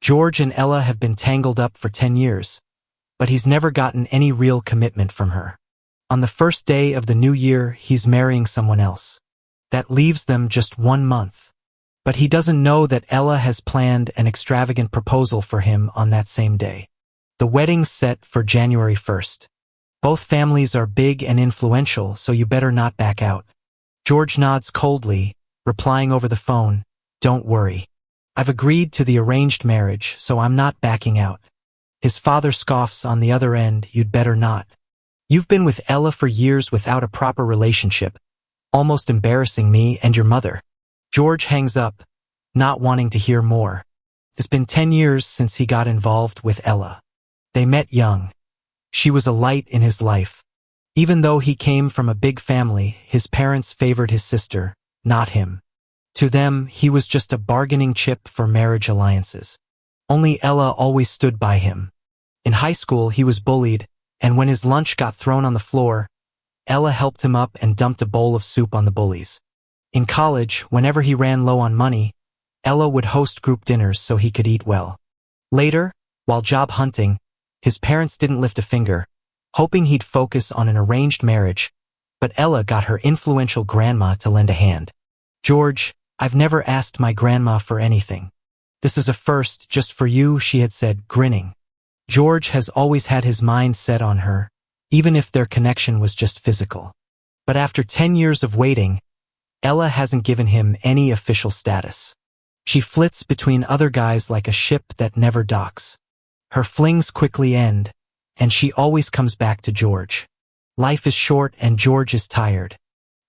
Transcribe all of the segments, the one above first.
George and Ella have been tangled up for 10 years, but he's never gotten any real commitment from her. On the first day of the new year, he's marrying someone else. That leaves them just 1 month. But he doesn't know that Ella has planned an extravagant proposal for him on that same day. The wedding's set for January 1st. Both families are big and influential, so you better not back out. George nods coldly, replying over the phone, "Don't worry. I've agreed to the arranged marriage, so I'm not backing out." His father scoffs on the other end, "You'd better not. You've been with Ella for years without a proper relationship, almost embarrassing me and your mother." George hangs up, not wanting to hear more. It's been 10 years since he got involved with Ella. They met young. She was a light in his life. Even though he came from a big family, his parents favored his sister, not him. To them, he was just a bargaining chip for marriage alliances. Only Ella always stood by him. In high school, he was bullied, and when his lunch got thrown on the floor, Ella helped him up and dumped a bowl of soup on the bullies. In college, whenever he ran low on money, Ella would host group dinners so he could eat well. Later, while job hunting, his parents didn't lift a finger, hoping he'd focus on an arranged marriage, but Ella got her influential grandma to lend a hand. "George, I've never asked my grandma for anything. This is a first just for you," she had said, grinning. George has always had his mind set on her, even if their connection was just physical. But after 10 years of waiting, Ella hasn't given him any official status. She flits between other guys like a ship that never docks. Her flings quickly end, and she always comes back to George. Life is short and George is tired.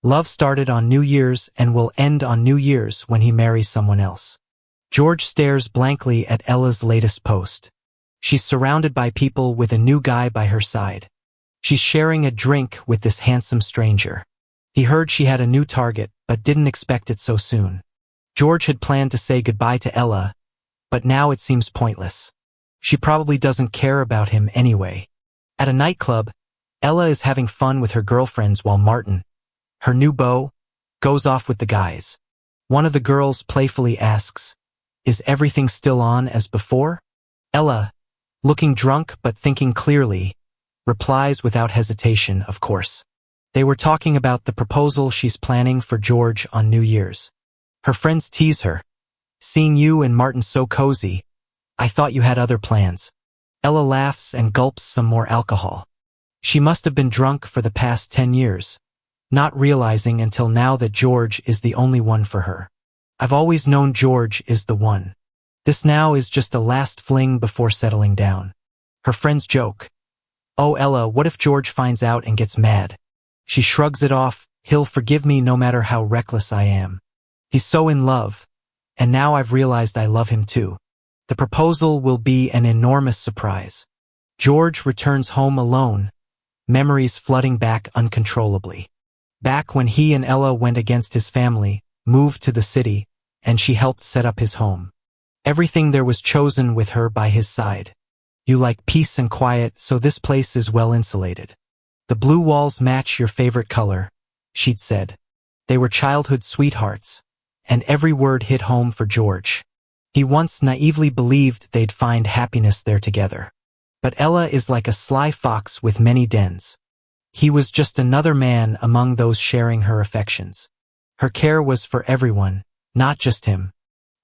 Love started on New Year's and will end on New Year's when he marries someone else. George stares blankly at Ella's latest post. She's surrounded by people with a new guy by her side. She's sharing a drink with this handsome stranger. He heard she had a new target, but didn't expect it so soon. George had planned to say goodbye to Ella, but now it seems pointless. She probably doesn't care about him anyway. At a nightclub, Ella is having fun with her girlfriends while Martin, her new beau, goes off with the guys. One of the girls playfully asks, "Is everything still on as before?" Ella, looking drunk but thinking clearly, replies without hesitation, "Of course." They were talking about the proposal she's planning for George on New Year's. Her friends tease her. "Seeing you and Martin so cozy, I thought you had other plans." Ella laughs and gulps some more alcohol. She must have been drunk for the past 10 years, not realizing until now that George is the only one for her. "I've always known George is the one. This now is just a last fling before settling down." Her friends joke. "Oh Ella, what if George finds out and gets mad?" She shrugs it off. "He'll forgive me no matter how reckless I am. He's so in love, and now I've realized I love him too." The proposal will be an enormous surprise. George returns home alone, memories flooding back uncontrollably. Back when he and Ella went against his family, moved to the city, and she helped set up his home. Everything there was chosen with her by his side. "You like peace and quiet, so this place is well insulated. The blue walls match your favorite color," she'd said. They were childhood sweethearts, and every word hit home for George. He once naively believed they'd find happiness there together. But Ella is like a sly fox with many dens. He was just another man among those sharing her affections. Her care was for everyone, not just him.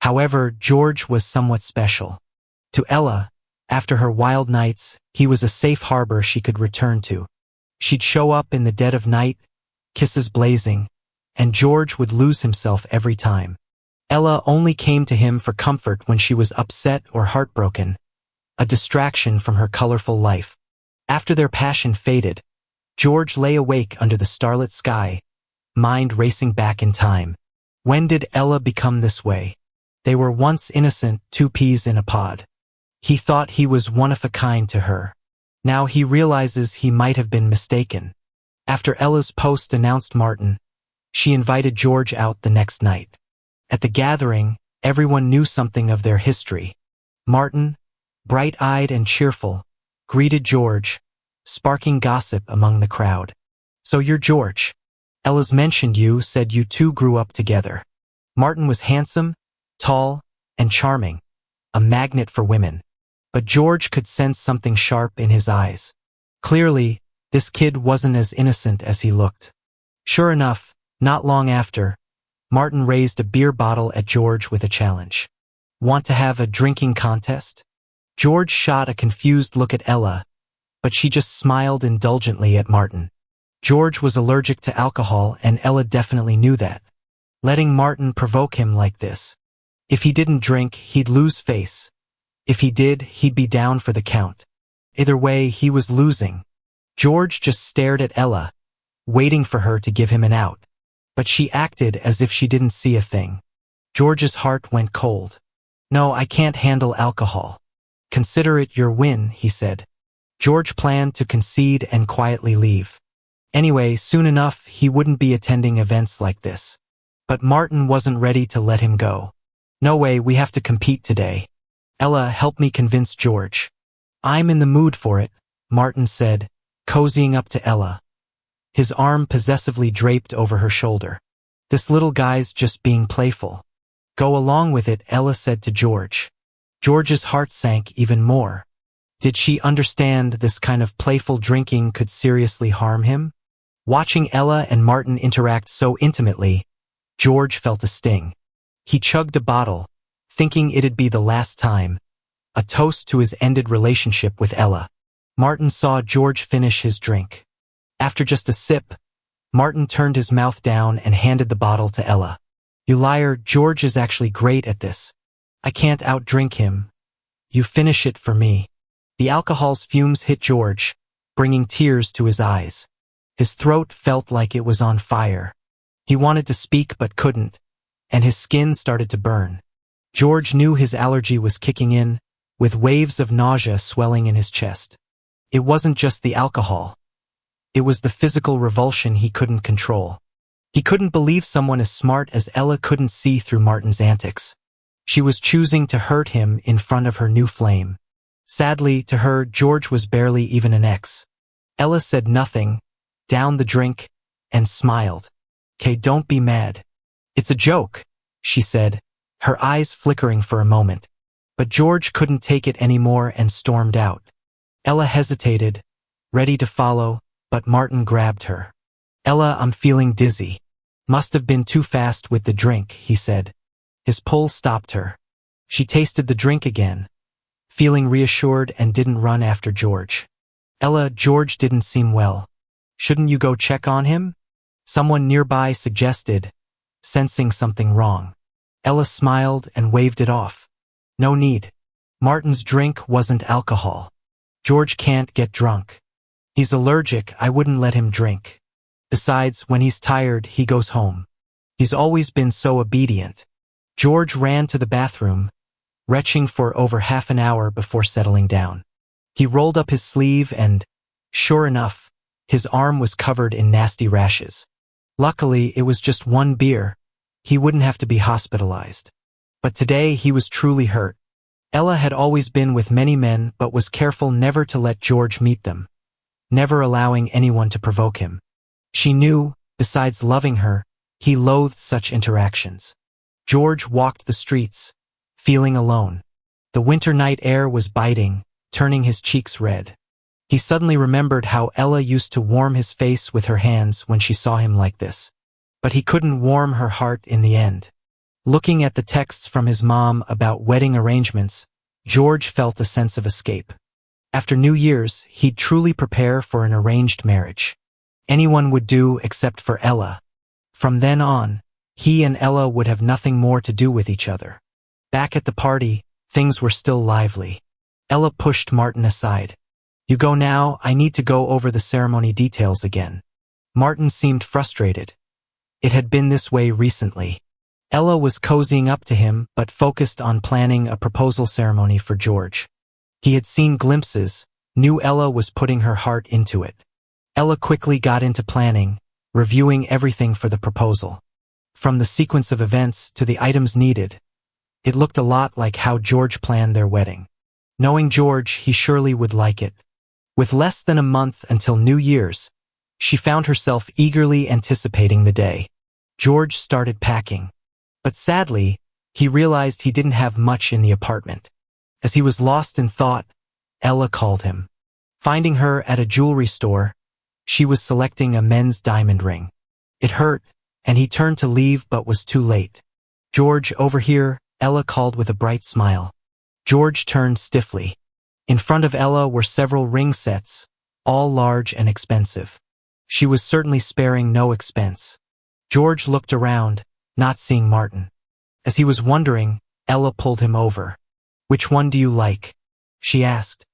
However, George was somewhat special. To Ella, after her wild nights, he was a safe harbor she could return to. She'd show up in the dead of night, kisses blazing, and George would lose himself every time. Ella only came to him for comfort when she was upset or heartbroken, a distraction from her colorful life. After their passion faded, George lay awake under the starlit sky, mind racing back in time. When did Ella become this way? They were once innocent, two peas in a pod. He thought he was one of a kind to her. Now he realizes he might have been mistaken. After Ella's post announced Martin, she invited George out the next night. At the gathering, everyone knew something of their history. Martin, bright-eyed and cheerful, greeted George, sparking gossip among the crowd. "So you're George. Ella's mentioned you, said you two grew up together." Martin was handsome, tall, and charming, a magnet for women. But George could sense something sharp in his eyes. Clearly, this kid wasn't as innocent as he looked. Sure enough, not long after, Martin raised a beer bottle at George with a challenge. Want to have a drinking contest? George shot a confused look at Ella, but she just smiled indulgently at Martin. George was allergic to alcohol, and Ella definitely knew that. Letting Martin provoke him like this. If he didn't drink, he'd lose face. If he did, he'd be down for the count. Either way, he was losing. George just stared at Ella, waiting for her to give him an out. But she acted as if she didn't see a thing. George's heart went cold. No, I can't handle alcohol. Consider it your win, he said. George planned to concede and quietly leave. Anyway, soon enough, he wouldn't be attending events like this. But Martin wasn't ready to let him go. No way, we have to compete today. Ella, help me convince George. I'm in the mood for it, Martin said, cozying up to Ella. His arm possessively draped over her shoulder. This little guy's just being playful. Go along with it, Ella said to George. George's heart sank even more. Did she understand this kind of playful drinking could seriously harm him? Watching Ella and Martin interact so intimately, George felt a sting. He chugged a bottle, thinking it'd be the last time, a toast to his ended relationship with Ella. Martin saw George finish his drink. After just a sip, Martin turned his mouth down and handed the bottle to Ella. You liar, George is actually great at this. I can't outdrink him. You finish it for me. The alcohol's fumes hit George, bringing tears to his eyes. His throat felt like it was on fire. He wanted to speak but couldn't, and his skin started to burn. George knew his allergy was kicking in, with waves of nausea swelling in his chest. It wasn't just the alcohol. It was the physical revulsion he couldn't control. He couldn't believe someone as smart as Ella couldn't see through Martin's antics. She was choosing to hurt him in front of her new flame. Sadly, to her, George was barely even an ex. Ella said nothing, downed the drink, and smiled. "'Kay, don't be mad. It's a joke," she said, her eyes flickering for a moment. But George couldn't take it anymore and stormed out. Ella hesitated, ready to follow, but Martin grabbed her. "Ella, I'm feeling dizzy. Must have been too fast with the drink," he said. His pull stopped her. She tasted the drink again, feeling reassured, and didn't run after George. "Ella, George didn't seem well. Shouldn't you go check on him?" Someone nearby suggested, sensing something wrong. Ella smiled and waved it off. "No need. Martin's drink wasn't alcohol. George can't get drunk. He's allergic, I wouldn't let him drink. Besides, when he's tired, he goes home. He's always been so obedient." George ran to the bathroom, retching for over half an hour before settling down. He rolled up his sleeve and, sure enough, his arm was covered in nasty rashes. Luckily, it was just one beer. He wouldn't have to be hospitalized. But today he was truly hurt. Ella had always been with many men but was careful never to let George meet them, never allowing anyone to provoke him. She knew, besides loving her, he loathed such interactions. George walked the streets, feeling alone. The winter night air was biting, turning his cheeks red. He suddenly remembered how Ella used to warm his face with her hands when she saw him like this. But he couldn't warm her heart in the end. Looking at the texts from his mom about wedding arrangements, George felt a sense of escape. After New Year's, he'd truly prepare for an arranged marriage. Anyone would do except for Ella. From then on, he and Ella would have nothing more to do with each other. Back at the party, things were still lively. Ella pushed Martin aside. "You go now, I need to go over the ceremony details again." Martin seemed frustrated. It had been this way recently. Ella was cozying up to him but focused on planning a proposal ceremony for George. He had seen glimpses, knew Ella was putting her heart into it. Ella quickly got into planning, reviewing everything for the proposal. From the sequence of events to the items needed, it looked a lot like how George planned their wedding. Knowing George, he surely would like it. With less than a month until New Year's, she found herself eagerly anticipating the day. George started packing. But sadly, he realized he didn't have much in the apartment. As he was lost in thought, Ella called him. Finding her at a jewelry store, she was selecting a men's diamond ring. It hurt, and he turned to leave but was too late. "George, over here," Ella called with a bright smile. George turned stiffly. In front of Ella were several ring sets, all large and expensive. She was certainly sparing no expense. George looked around, not seeing Martin. As he was wondering, Ella pulled him over. "Which one do you like?" she asked.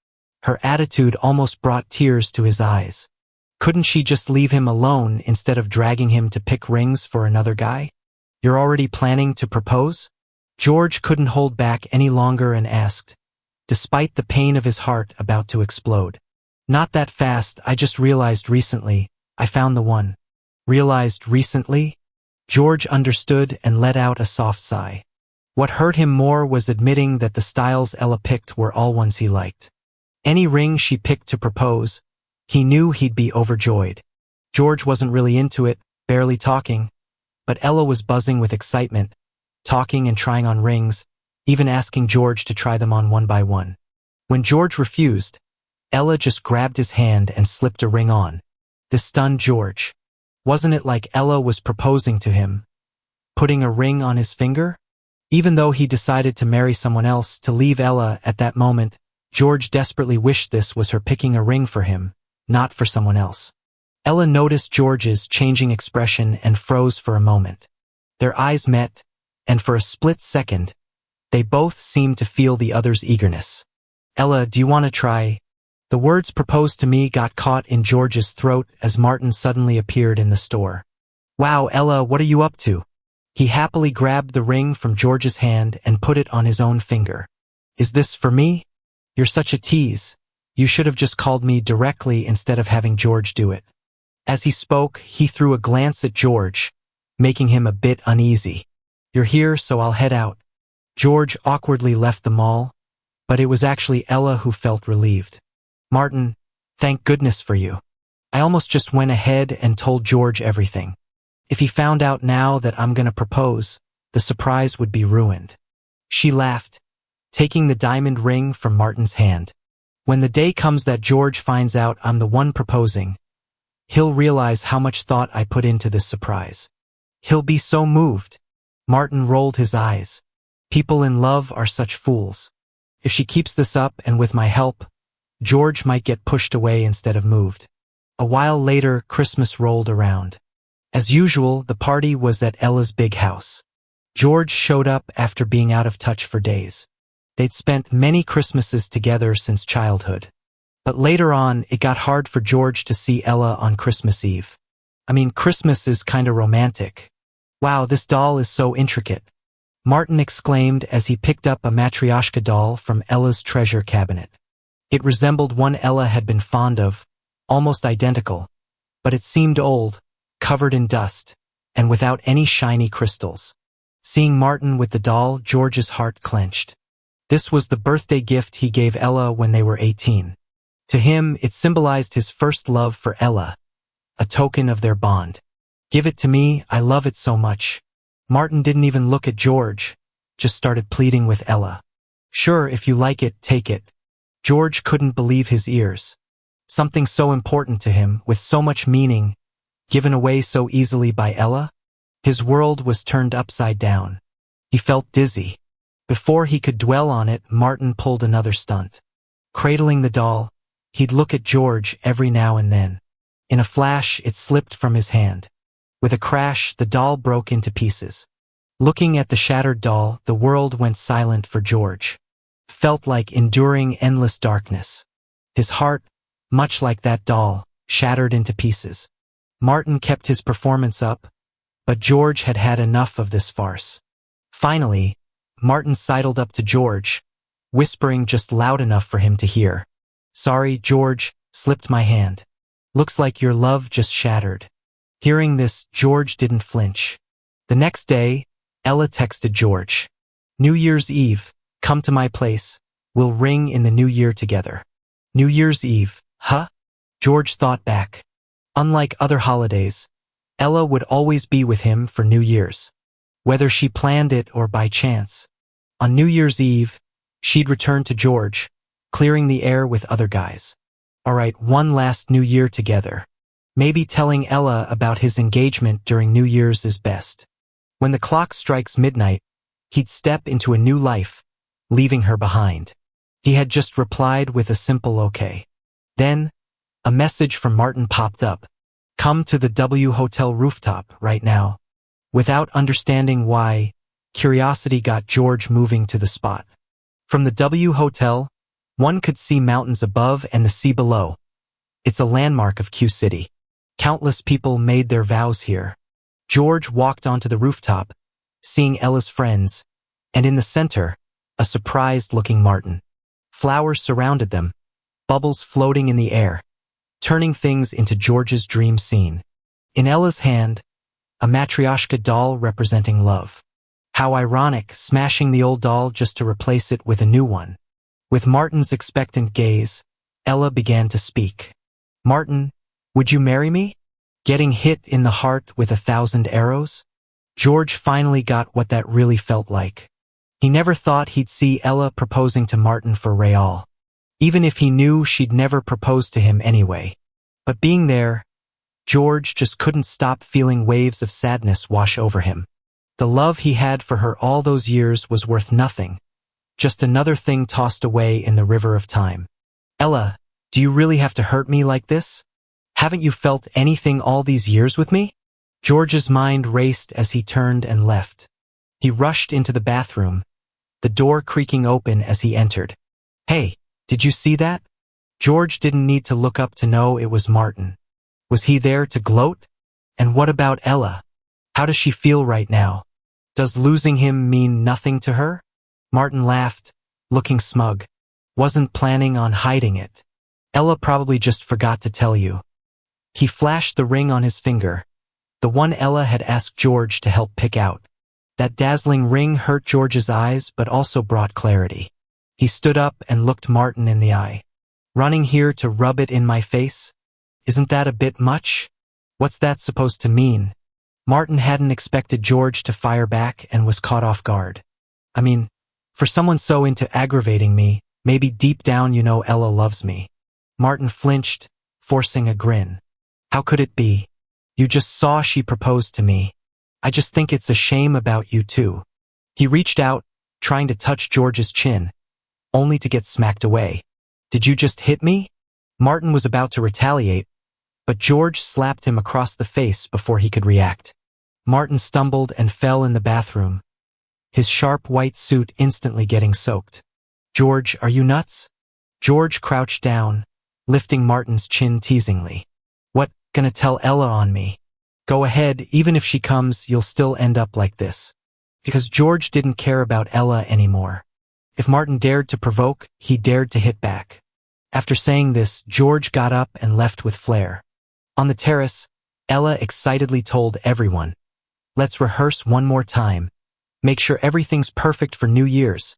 Her attitude almost brought tears to his eyes. Couldn't she just leave him alone instead of dragging him to pick rings for another guy? "You're already planning to propose?" George couldn't hold back any longer and asked, despite the pain of his heart about to explode. "Not that fast, I just realized recently, I found the one." "Realized recently?" George understood and let out a soft sigh. What hurt him more was admitting that the styles Ella picked were all ones he liked. Any ring she picked to propose, he knew he'd be overjoyed. George wasn't really into it, barely talking, but Ella was buzzing with excitement, talking and trying on rings, even asking George to try them on one by one. When George refused, Ella just grabbed his hand and slipped a ring on. This stunned George. Wasn't it like Ella was proposing to him, putting a ring on his finger? Even though he decided to marry someone else, to leave Ella at that moment, George desperately wished this was her picking a ring for him, not for someone else. Ella noticed George's changing expression and froze for a moment. Their eyes met, and for a split second, they both seemed to feel the other's eagerness. "Ella, do you want to try?" The words "proposed to me" got caught in George's throat as Martin suddenly appeared in the store. "Wow, Ella, what are you up to?" He happily grabbed the ring from George's hand and put it on his own finger. "Is this for me? You're such a tease. You should have just called me directly instead of having George do it." As he spoke, he threw a glance at George, making him a bit uneasy. "You're here, so I'll head out." George awkwardly left the mall, but it was actually Ella who felt relieved. "Martin, thank goodness for you. I almost just went ahead and told George everything. If he found out now that I'm gonna propose, the surprise would be ruined." She laughed, taking the diamond ring from Martin's hand. "When the day comes that George finds out I'm the one proposing, he'll realize how much thought I put into this surprise. He'll be so moved." Martin rolled his eyes. "People in love are such fools. If she keeps this up and with my help, George might get pushed away instead of moved." A while later, Christmas rolled around. As usual, the party was at Ella's big house. George showed up after being out of touch for days. They'd spent many Christmases together since childhood. But later on, it got hard for George to see Ella on Christmas Eve. I mean, Christmas is kinda romantic. "Wow, this doll is so intricate," Martin exclaimed as he picked up a matryoshka doll from Ella's treasure cabinet. It resembled one Ella had been fond of, almost identical, but it seemed old, covered in dust, and without any shiny crystals. Seeing Martin with the doll, George's heart clenched. This was the birthday gift he gave Ella when they were 18. To him, it symbolized his first love for Ella, a token of their bond. "Give it to me, I love it so much." Martin didn't even look at George, just started pleading with Ella. "Sure, if you like it, take it." George couldn't believe his ears. Something so important to him, with so much meaning, given away so easily by Ella? His world was turned upside down. He felt dizzy. Before he could dwell on it, Martin pulled another stunt. Cradling the doll, he'd look at George every now and then. In a flash, it slipped from his hand. With a crash, the doll broke into pieces. Looking at the shattered doll, the world went silent for George. Felt like enduring endless darkness. His heart, much like that doll, shattered into pieces. Martin kept his performance up, but George had had enough of this farce. Finally, Martin sidled up to George, whispering just loud enough for him to hear. "Sorry, George, slipped my hand. Looks like your love just shattered." Hearing this, George didn't flinch. The next day, Ella texted George, "New Year's Eve, come to my place. We'll ring in the new year together." New Year's Eve, huh? George thought back. Unlike other holidays, Ella would always be with him for New Year's. Whether she planned it or by chance. On New Year's Eve, She'd return to George, clearing the air with other guys. All right, one last New Year together. Maybe telling Ella about his engagement during New Year's is best. When the clock strikes midnight, he'd step into a new life, leaving her behind. He had just replied with a simple okay. Then, a message from Martin popped up. Come to the W Hotel rooftop right now. Without understanding why, curiosity got George moving to the spot. From the W Hotel, one could see mountains above and the sea below. It's a landmark of Q City. Countless people made their vows here. George walked onto the rooftop, seeing Ella's friends, and in the center, a surprised-looking Martin. Flowers surrounded them, bubbles floating in the air, turning things into George's dream scene. In Ella's hand, a matryoshka doll representing love. How ironic, smashing the old doll just to replace it with a new one. With Martin's expectant gaze, Ella began to speak. Martin, would you marry me? Getting hit in the heart with 1,000 arrows? George finally got what that really felt like. He never thought he'd see Ella proposing to Martin for real, even if he knew she'd never propose to him anyway. But being there, George just couldn't stop feeling waves of sadness wash over him. The love he had for her all those years was worth nothing, just another thing tossed away in the river of time. Ella, do you really have to hurt me like this? Haven't you felt anything all these years with me? George's mind raced as he turned and left. He rushed into the bathroom, the door creaking open as he entered. Hey, did you see that? George didn't need to look up to know it was Martin. Was he there to gloat? And what about Ella? How does she feel right now? Does losing him mean nothing to her? Martin laughed, looking smug. Wasn't planning on hiding it. Ella probably just forgot to tell you. He flashed the ring on his finger, the one Ella had asked George to help pick out. That dazzling ring hurt George's eyes but also brought clarity. He stood up and looked Martin in the eye. Running here to rub it in my face? Isn't that a bit much? What's that supposed to mean? Martin hadn't expected George to fire back and was caught off guard. I mean, for someone so into aggravating me, maybe deep down you know Ella loves me. Martin flinched, forcing a grin. How could it be? You just saw she proposed to me. I just think it's a shame about you too. He reached out, trying to touch George's chin, only to get smacked away. Did you just hit me? Martin was about to retaliate, but George slapped him across the face before he could react. Martin stumbled and fell in the bathroom, his sharp white suit instantly getting soaked. George, are you nuts? George crouched down, lifting Martin's chin teasingly. What, gonna tell Ella on me? Go ahead, even if she comes, you'll still end up like this. Because George didn't care about Ella anymore. If Martin dared to provoke, he dared to hit back. After saying this, George got up and left with flair. On the terrace, Ella excitedly told everyone, let's rehearse one more time. Make sure everything's perfect for New Year's.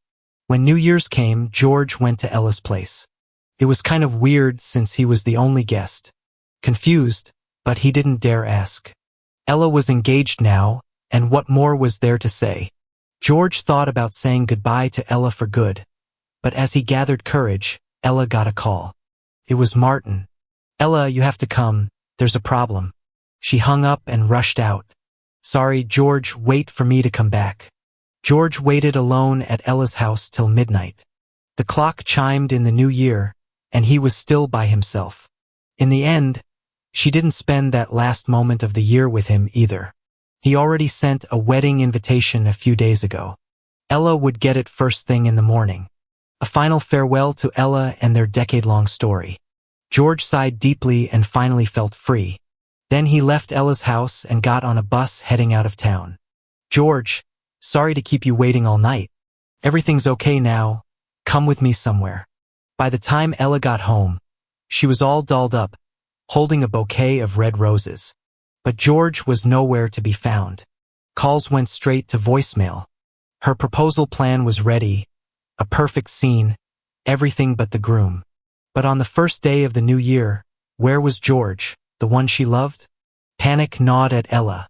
When New Year's came, George went to Ella's place. It was kind of weird since he was the only guest. Confused, but he didn't dare ask. Ella was engaged now, and what more was there to say? George thought about saying goodbye to Ella for good, but as he gathered courage, Ella got a call. It was Martin. Ella, you have to come, there's a problem. She hung up and rushed out. Sorry, George, wait for me to come back. George waited alone at Ella's house till midnight. The clock chimed in the new year, and he was still by himself. In the end, she didn't spend that last moment of the year with him either. He already sent a wedding invitation a few days ago. Ella would get it first thing in the morning. A final farewell to Ella and their decade-long story. George sighed deeply and finally felt free. Then he left Ella's house and got on a bus heading out of town. George, sorry to keep you waiting all night. Everything's okay now. Come with me somewhere. By the time Ella got home, she was all dolled up, holding a bouquet of red roses. But George was nowhere to be found. Calls went straight to voicemail. Her proposal plan was ready, a perfect scene, everything but the groom. But on the first day of the new year, where was George, the one she loved? Panic gnawed at Ella.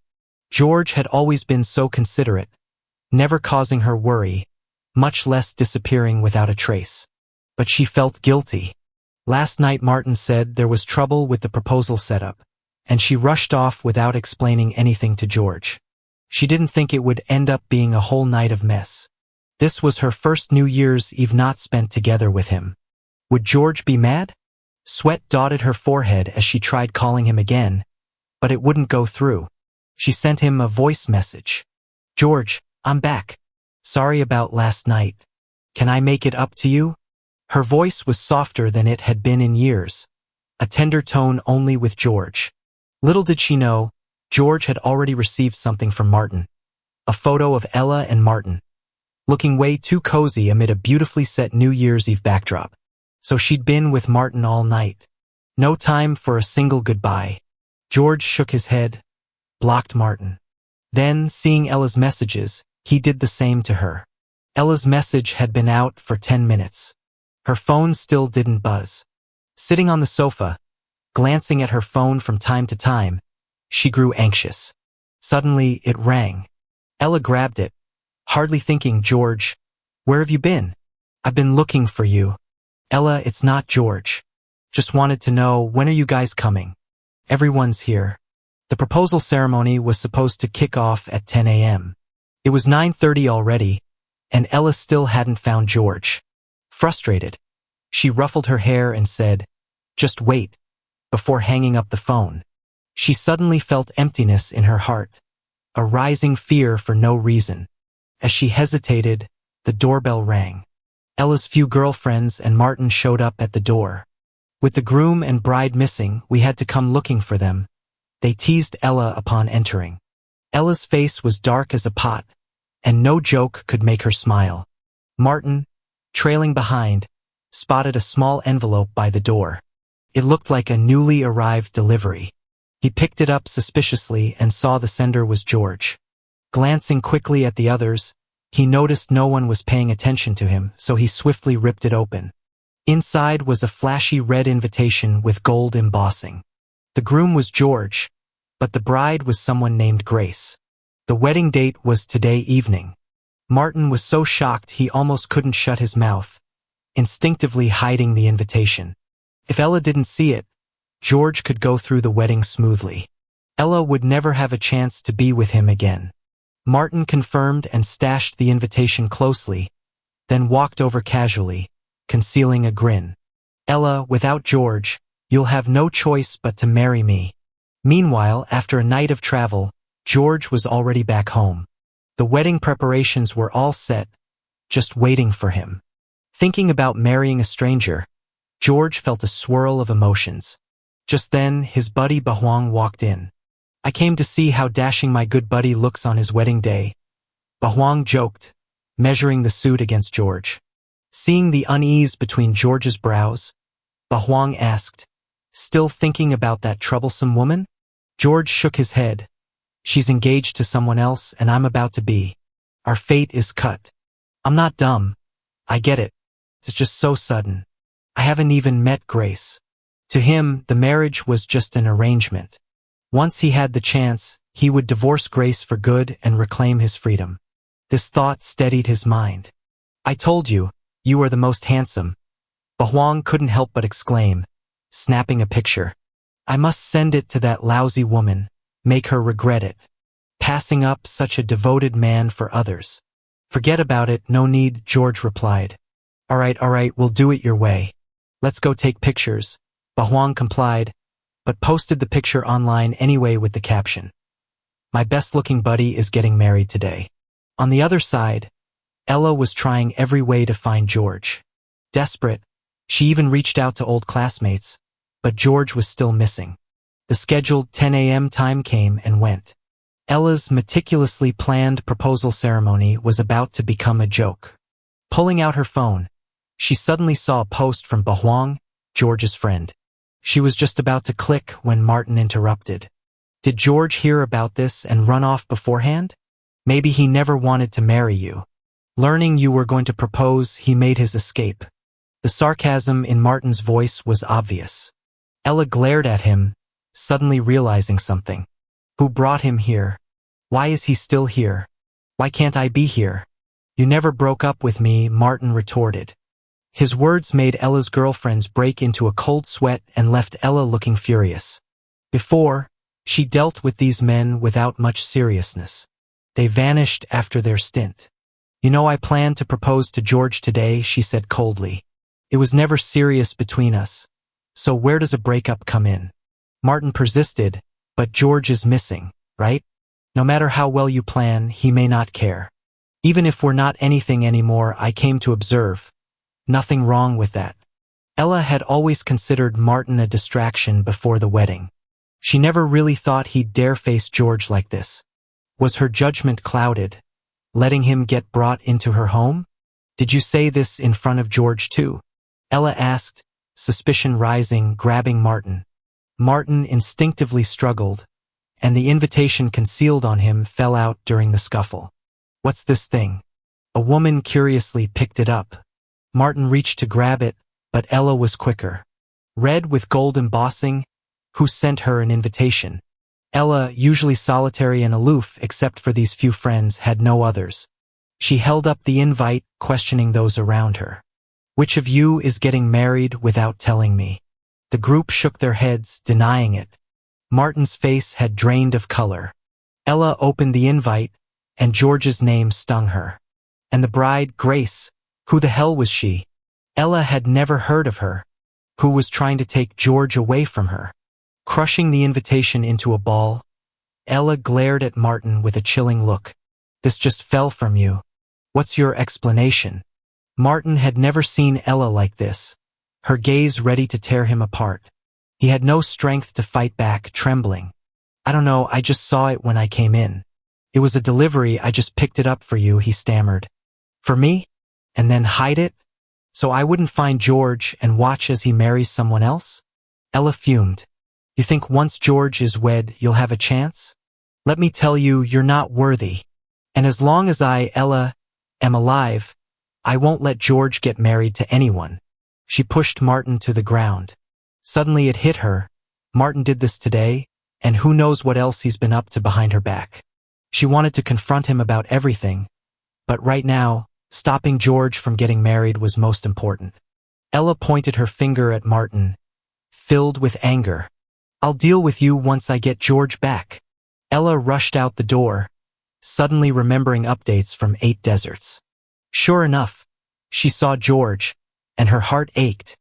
George had always been so considerate, never causing her worry, much less disappearing without a trace. But she felt guilty. Last night Martin said there was trouble with the proposal setup, and she rushed off without explaining anything to George. She didn't think it would end up being a whole night of mess. This was her first New Year's Eve not spent together with him. Would George be mad? Sweat dotted her forehead as she tried calling him again, but it wouldn't go through. She sent him a voice message. "George, I'm back. Sorry about last night. Can I make it up to you?" Her voice was softer than it had been in years, a tender tone only with George. Little did she know, George had already received something from Martin. A photo of Ella and Martin, looking way too cozy amid a beautifully set New Year's Eve backdrop. So she'd been with Martin all night. No time for a single goodbye. George shook his head, blocked Martin. Then, seeing Ella's messages, he did the same to her. Ella's message had been out for 10 minutes. Her phone still didn't buzz. Sitting on the sofa, glancing at her phone from time to time, she grew anxious. Suddenly, it rang. Ella grabbed it, hardly thinking, "George, where have you been? I've been looking for you." "Ella, it's not George. Just wanted to know, when are you guys coming?" "Everyone's here." The proposal ceremony was supposed to kick off at 10 a.m. It was 9:30 already, and Ella still hadn't found George. Frustrated, she ruffled her hair and said, "Just wait," before hanging up the phone. She suddenly felt emptiness in her heart, a rising fear for no reason. As she hesitated, the doorbell rang. Ella's few girlfriends and Martin showed up at the door. With the groom and bride missing, we had to come looking for them, they teased Ella upon entering. Ella's face was dark as a pot, and no joke could make her smile. Martin, trailing behind, spotted a small envelope by the door. It looked like a newly arrived delivery. He picked it up suspiciously and saw the sender was George. Glancing quickly at the others, he noticed no one was paying attention to him, so he swiftly ripped it open. Inside was a flashy red invitation with gold embossing. The groom was George, but the bride was someone named Grace. The wedding date was today evening. Martin was so shocked he almost couldn't shut his mouth, instinctively hiding the invitation. If Ella didn't see it, George could go through the wedding smoothly. Ella would never have a chance to be with him again. Martin confirmed and stashed the invitation closely, then walked over casually, concealing a grin. "Ella, without George, you'll have no choice but to marry me." Meanwhile, after a night of travel, George was already back home. The wedding preparations were all set, just waiting for him. Thinking about marrying a stranger, George felt a swirl of emotions. Just then, his buddy Bahuang walked in. "I came to see how dashing my good buddy looks on his wedding day," Bahuang joked, measuring the suit against George. Seeing the unease between George's brows, Bahuang asked, "Still thinking about that troublesome woman?" George shook his head. "She's engaged to someone else and I'm about to be. Our fate is cut." "I'm not dumb. I get it. It's just so sudden. I haven't even met Grace." To him, the marriage was just an arrangement. Once he had the chance, he would divorce Grace for good and reclaim his freedom. This thought steadied his mind. "I told you, you are the most handsome," Bahuang couldn't help but exclaim, snapping a picture. "I must send it to that lousy woman, make her regret it. Passing up such a devoted man for others." "Forget about it, no need," George replied. All right, we'll do it your way. Let's go take pictures." Bahuang complied, but posted the picture online anyway with the caption, "My best-looking buddy is getting married today." On the other side, Ella was trying every way to find George. Desperate, she even reached out to old classmates, but George was still missing. The scheduled 10 a.m. time came and went. Ella's meticulously planned proposal ceremony was about to become a joke. Pulling out her phone, she suddenly saw a post from Bahuang, George's friend. She was just about to click when Martin interrupted. Did George hear about this and run off beforehand? Maybe he never wanted to marry you. Learning you were going to propose, he made his escape. The sarcasm in Martin's voice was obvious. Ella glared at him, suddenly realizing something. Who brought him here? Why is he still here? Why can't I be here? You never broke up with me, Martin retorted. His words made Ella's girlfriends break into a cold sweat and left Ella looking furious. Before, she dealt with these men without much seriousness. They vanished after their stint. You know, I planned to propose to George today, she said coldly. It was never serious between us. So where does a breakup come in? Martin persisted, but George is missing, right? No matter how well you plan, he may not care. Even if we're not anything anymore, I came to observe. Nothing wrong with that. Ella had always considered Martin a distraction before the wedding. She never really thought he'd dare face George like this. Was her judgment clouded, letting him get brought into her home? Did you say this in front of George too? Ella asked, suspicion rising, grabbing Martin. Martin instinctively struggled, and the invitation concealed on him fell out during the scuffle. What's this thing? A woman curiously picked it up. Martin reached to grab it, but Ella was quicker. Red with gold embossing? Who sent her an invitation? Ella, usually solitary and aloof except for these few friends, had no others. She held up the invite, questioning those around her. Which of you is getting married without telling me? The group shook their heads, denying it. Martin's face had drained of color. Ella opened the invite, and George's name stung her. And the bride, Grace, who the hell was she? Ella had never heard of her. Who was trying to take George away from her? Crushing the invitation into a ball, Ella glared at Martin with a chilling look. This just fell from you. What's your explanation? Martin had never seen Ella like this, her gaze ready to tear him apart. He had no strength to fight back, trembling. I don't know, I just saw it when I came in. It was a delivery, I just picked it up for you, he stammered. For me? And then hide it? So I wouldn't find George and watch as he marries someone else? Ella fumed. You think once George is wed, you'll have a chance? Let me tell you, you're not worthy. And as long as I, Ella, am alive, I won't let George get married to anyone. She pushed Martin to the ground. Suddenly it hit her. Martin did this today, and who knows what else he's been up to behind her back. She wanted to confront him about everything, but right now, stopping George from getting married was most important. Ella pointed her finger at Martin, filled with anger. I'll deal with you once I get George back. Ella rushed out the door, suddenly remembering updates from 8 deserts. Sure enough, she saw George, and her heart ached.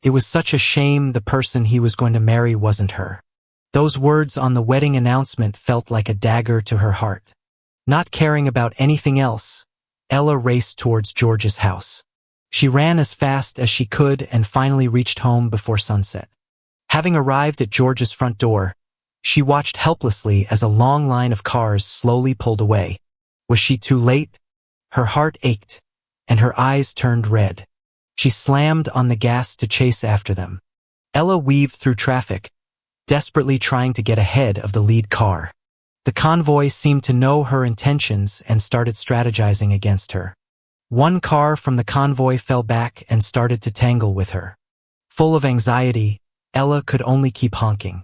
It was such a shame the person he was going to marry wasn't her. Those words on the wedding announcement felt like a dagger to her heart. Not caring about anything else, Ella raced towards George's house. She ran as fast as she could and finally reached home before sunset. Having arrived at George's front door, she watched helplessly as a long line of cars slowly pulled away. Was she too late? Her heart ached, and her eyes turned red. She slammed on the gas to chase after them. Ella weaved through traffic, desperately trying to get ahead of the lead car. The convoy seemed to know her intentions and started strategizing against her. One car from the convoy fell back and started to tangle with her. Full of anxiety, Ella could only keep honking.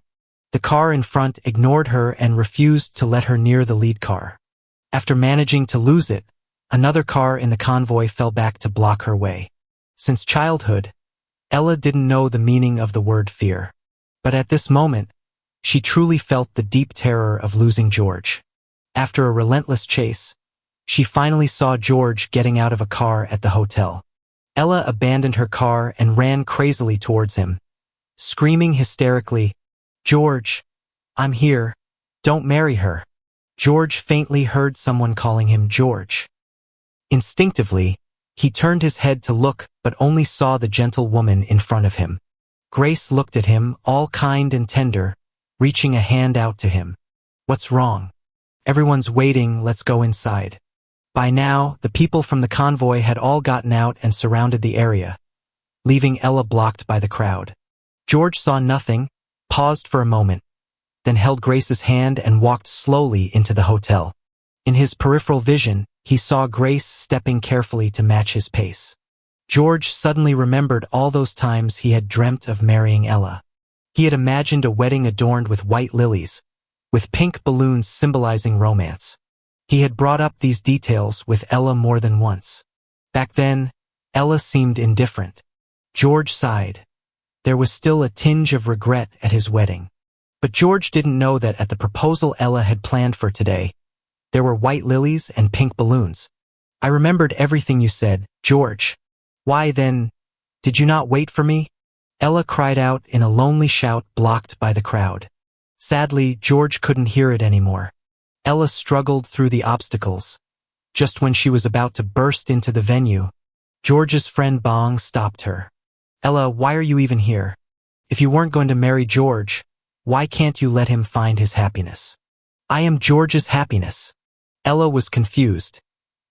The car in front ignored her and refused to let her near the lead car. After managing to lose it, another car in the convoy fell back to block her way. Since childhood, Ella didn't know the meaning of the word fear. But at this moment, she truly felt the deep terror of losing George. After a relentless chase, she finally saw George getting out of a car at the hotel. Ella abandoned her car and ran crazily towards him, screaming hysterically, "George, I'm here. Don't marry her." George faintly heard someone calling him George. Instinctively, he turned his head to look but only saw the gentle woman in front of him. Grace looked at him, all kind and tender, reaching a hand out to him. "What's wrong?" "Everyone's waiting, let's go inside." By now, the people from the convoy had all gotten out and surrounded the area, leaving Ella blocked by the crowd. George saw nothing, paused for a moment, then held Grace's hand and walked slowly into the hotel. In his peripheral vision, he saw Grace stepping carefully to match his pace. George suddenly remembered all those times he had dreamt of marrying Ella. He had imagined a wedding adorned with white lilies, with pink balloons symbolizing romance. He had brought up these details with Ella more than once. Back then, Ella seemed indifferent. George sighed. There was still a tinge of regret at his wedding. But George didn't know that at the proposal Ella had planned for today, there were white lilies and pink balloons. I remembered everything you said, George. Why then, did you not wait for me? Ella cried out in a lonely shout blocked by the crowd. Sadly, George couldn't hear it anymore. Ella struggled through the obstacles. Just when she was about to burst into the venue, George's friend Bong stopped her. Ella, why are you even here? If you weren't going to marry George, why can't you let him find his happiness? I am George's happiness. Ella was confused.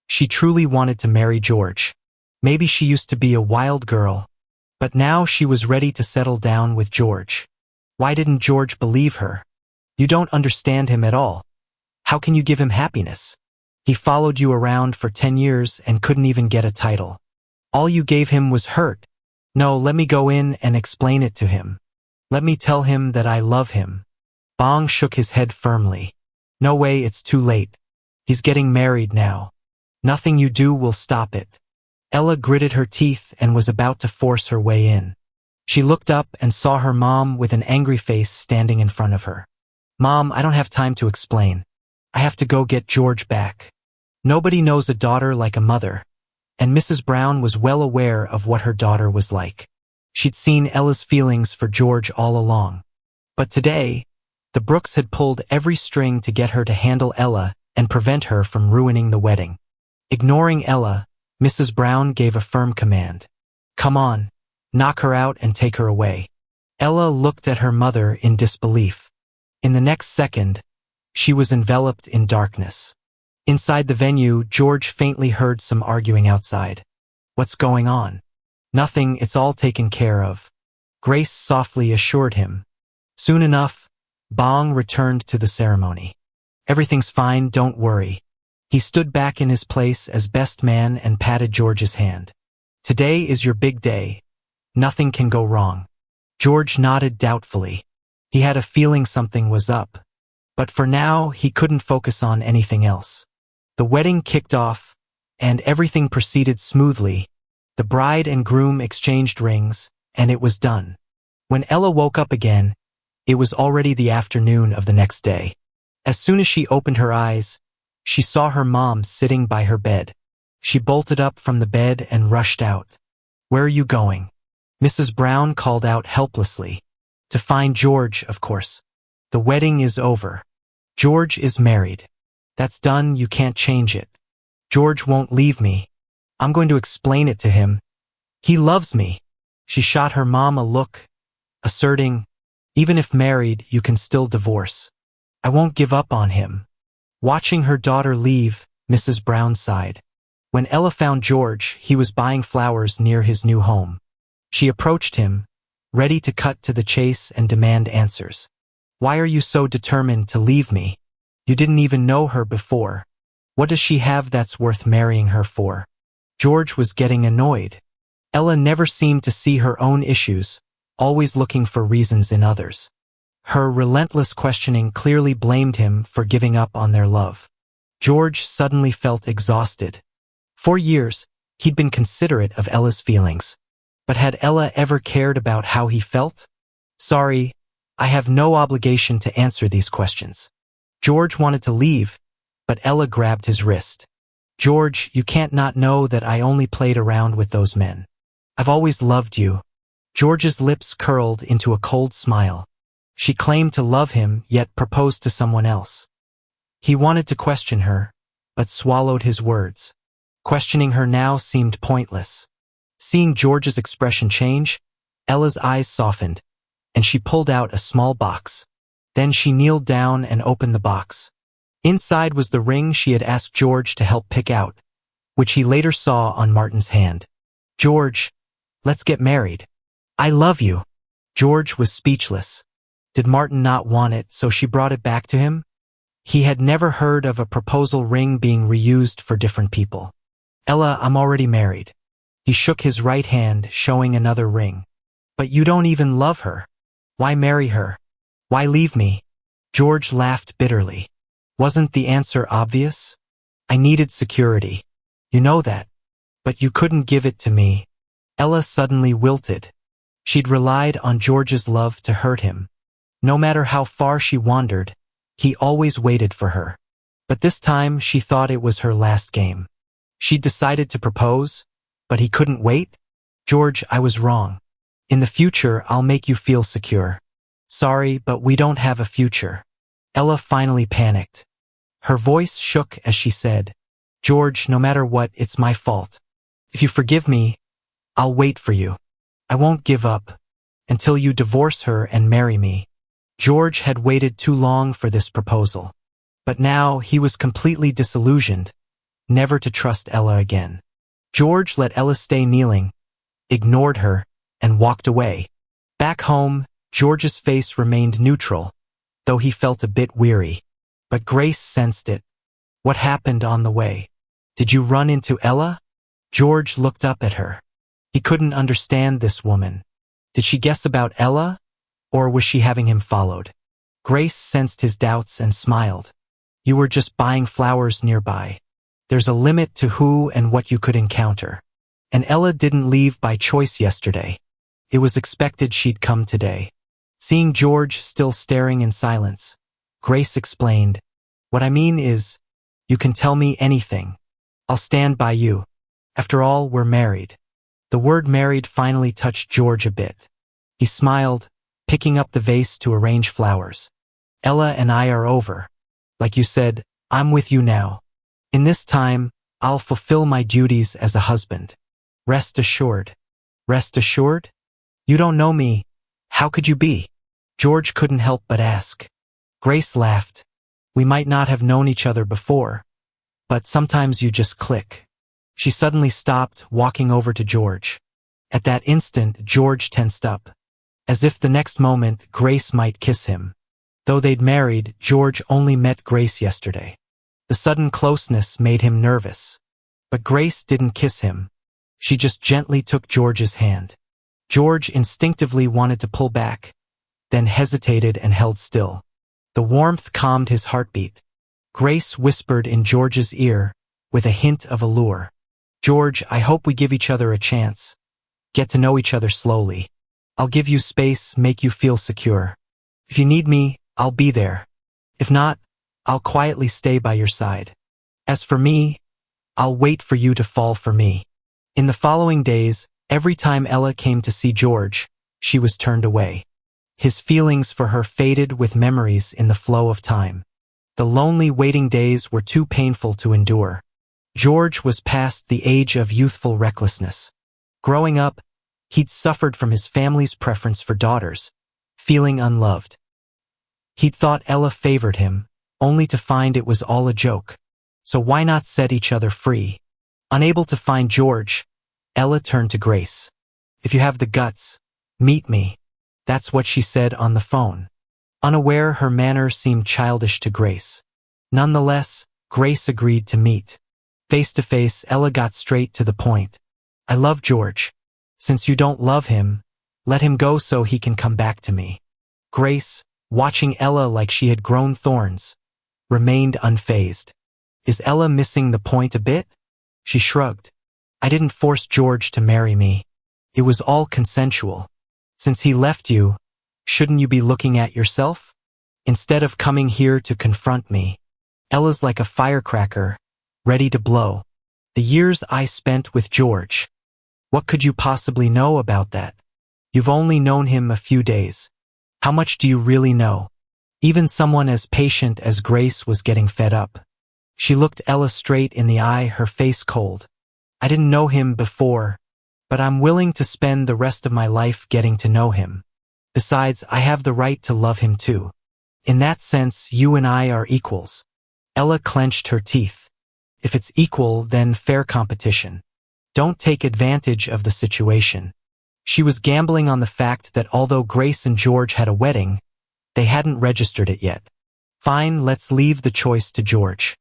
She truly wanted to marry George. Maybe she used to be a wild girl, but now she was ready to settle down with George. Why didn't George believe her? You don't understand him at all. How can you give him happiness? He followed you around for 10 years and couldn't even get a title. All you gave him was hurt. No, let me go in and explain it to him. Let me tell him that I love him. Bong shook his head firmly. No way, it's too late. He's getting married now. Nothing you do will stop it. Ella gritted her teeth and was about to force her way in. She looked up and saw her mom with an angry face standing in front of her. Mom, I don't have time to explain. I have to go get George back. Nobody knows a daughter like a mother, and Mrs. Brown was well aware of what her daughter was like. She'd seen Ella's feelings for George all along. But today, the Brooks had pulled every string to get her to handle Ella and prevent her from ruining the wedding. Ignoring Ella, Mrs. Brown gave a firm command. Come on, knock her out and take her away. Ella looked at her mother in disbelief. In the next second, she was enveloped in darkness. Inside the venue, George faintly heard some arguing outside. What's going on? Nothing, it's all taken care of. Grace softly assured him. Soon enough, Bong returned to the ceremony. Everything's fine, don't worry. He stood back in his place as best man and patted George's hand. Today is your big day. Nothing can go wrong. George nodded doubtfully. He had a feeling something was up. But for now, he couldn't focus on anything else. The wedding kicked off, and everything proceeded smoothly. The bride and groom exchanged rings, and it was done. When Ella woke up again, it was already the afternoon of the next day. As soon as she opened her eyes, she saw her mom sitting by her bed. She bolted up from the bed and rushed out. Where are you going? Mrs. Brown called out helplessly. To find George, of course. The wedding is over. George is married. That's done, you can't change it. George won't leave me. I'm going to explain it to him. He loves me. She shot her mom a look, asserting, even if married, you can still divorce. I won't give up on him. Watching her daughter leave, Mrs. Brown sighed. When Ella found George, he was buying flowers near his new home. She approached him, ready to cut to the chase and demand answers. Why are you so determined to leave me? You didn't even know her before. What does she have that's worth marrying her for? George was getting annoyed. Ella never seemed to see her own issues, always looking for reasons in others. Her relentless questioning clearly blamed him for giving up on their love. George suddenly felt exhausted. For years, he'd been considerate of Ella's feelings. But had Ella ever cared about how he felt? Sorry, I have no obligation to answer these questions. George wanted to leave, but Ella grabbed his wrist. George, you can't not know that I only played around with those men. I've always loved you. George's lips curled into a cold smile. She claimed to love him, yet proposed to someone else. He wanted to question her, but swallowed his words. Questioning her now seemed pointless. Seeing George's expression change, Ella's eyes softened, and she pulled out a small box. Then she kneeled down and opened the box. Inside was the ring she had asked George to help pick out, which he later saw on Martin's hand. George, let's get married. I love you. George was speechless. Did Martin not want it, so she brought it back to him? He had never heard of a proposal ring being reused for different people. Ella, I'm already married. He shook his right hand, showing another ring. But you don't even love her. Why marry her? Why leave me? George laughed bitterly. Wasn't the answer obvious? I needed security. You know that. But you couldn't give it to me. Ella suddenly wilted. She'd relied on George's love to hurt him. No matter how far she wandered, he always waited for her. But this time she thought it was her last game. She'd decided to propose, but he couldn't wait? George, I was wrong. In the future, I'll make you feel secure. Sorry, but we don't have a future. Ella finally panicked. Her voice shook as she said, George, no matter what, it's my fault. If you forgive me, I'll wait for you. I won't give up until you divorce her and marry me. George had waited too long for this proposal. But now he was completely disillusioned, never to trust Ella again. George let Ella stay kneeling, ignored her, and walked away. Back home, George's face remained neutral, though he felt a bit weary. But Grace sensed it. What happened on the way? Did you run into Ella? George looked up at her. He couldn't understand this woman. Did she guess about Ella? Or was she having him followed? Grace sensed his doubts and smiled. You were just buying flowers nearby. There's a limit to who and what you could encounter. And Ella didn't leave by choice yesterday. It was expected she'd come today. Seeing George still staring in silence, Grace explained, What I mean is, you can tell me anything. I'll stand by you. After all, we're married. The word married finally touched George a bit. He smiled, picking up the vase to arrange flowers. Ella and I are over. Like you said, I'm with you now. In this time, I'll fulfill my duties as a husband. Rest assured. Rest assured? You don't know me. How could you be? George couldn't help but ask. Grace laughed. We might not have known each other before, but sometimes you just click. She suddenly stopped, walking over to George. At that instant, George tensed up, as if the next moment Grace might kiss him. Though they'd married, George only met Grace yesterday. The sudden closeness made him nervous. But Grace didn't kiss him. She just gently took George's hand. George instinctively wanted to pull back, then hesitated and held still. The warmth calmed his heartbeat. Grace whispered in George's ear, with a hint of allure. George, I hope we give each other a chance. Get to know each other slowly. I'll give you space, make you feel secure. If you need me, I'll be there. If not, I'll quietly stay by your side. As for me, I'll wait for you to fall for me. In the following days, every time Ella came to see George, she was turned away. His feelings for her faded with memories in the flow of time. The lonely waiting days were too painful to endure. George was past the age of youthful recklessness. Growing up, he'd suffered from his family's preference for daughters, feeling unloved. He'd thought Ella favored him, only to find it was all a joke. So why not set each other free? Unable to find George, Ella turned to Grace. If you have the guts, meet me. That's what she said on the phone. Unaware, her manner seemed childish to Grace. Nonetheless, Grace agreed to meet. Face to face, Ella got straight to the point. I love George. Since you don't love him, let him go so he can come back to me. Grace, watching Ella like she had grown thorns, remained unfazed. Is Ella missing the point a bit? She shrugged. I didn't force George to marry me. It was all consensual. Since he left you, shouldn't you be looking at yourself? Instead of coming here to confront me. Ella's like a firecracker, ready to blow. The years I spent with George. What could you possibly know about that? You've only known him a few days. How much do you really know? Even someone as patient as Grace was getting fed up. She looked Ella straight in the eye, her face cold. I didn't know him before, but I'm willing to spend the rest of my life getting to know him. Besides, I have the right to love him too. In that sense, you and I are equals. Ella clenched her teeth. If it's equal, then fair competition. Don't take advantage of the situation. She was gambling on the fact that although Grace and George had a wedding, they hadn't registered it yet. Fine, let's leave the choice to George.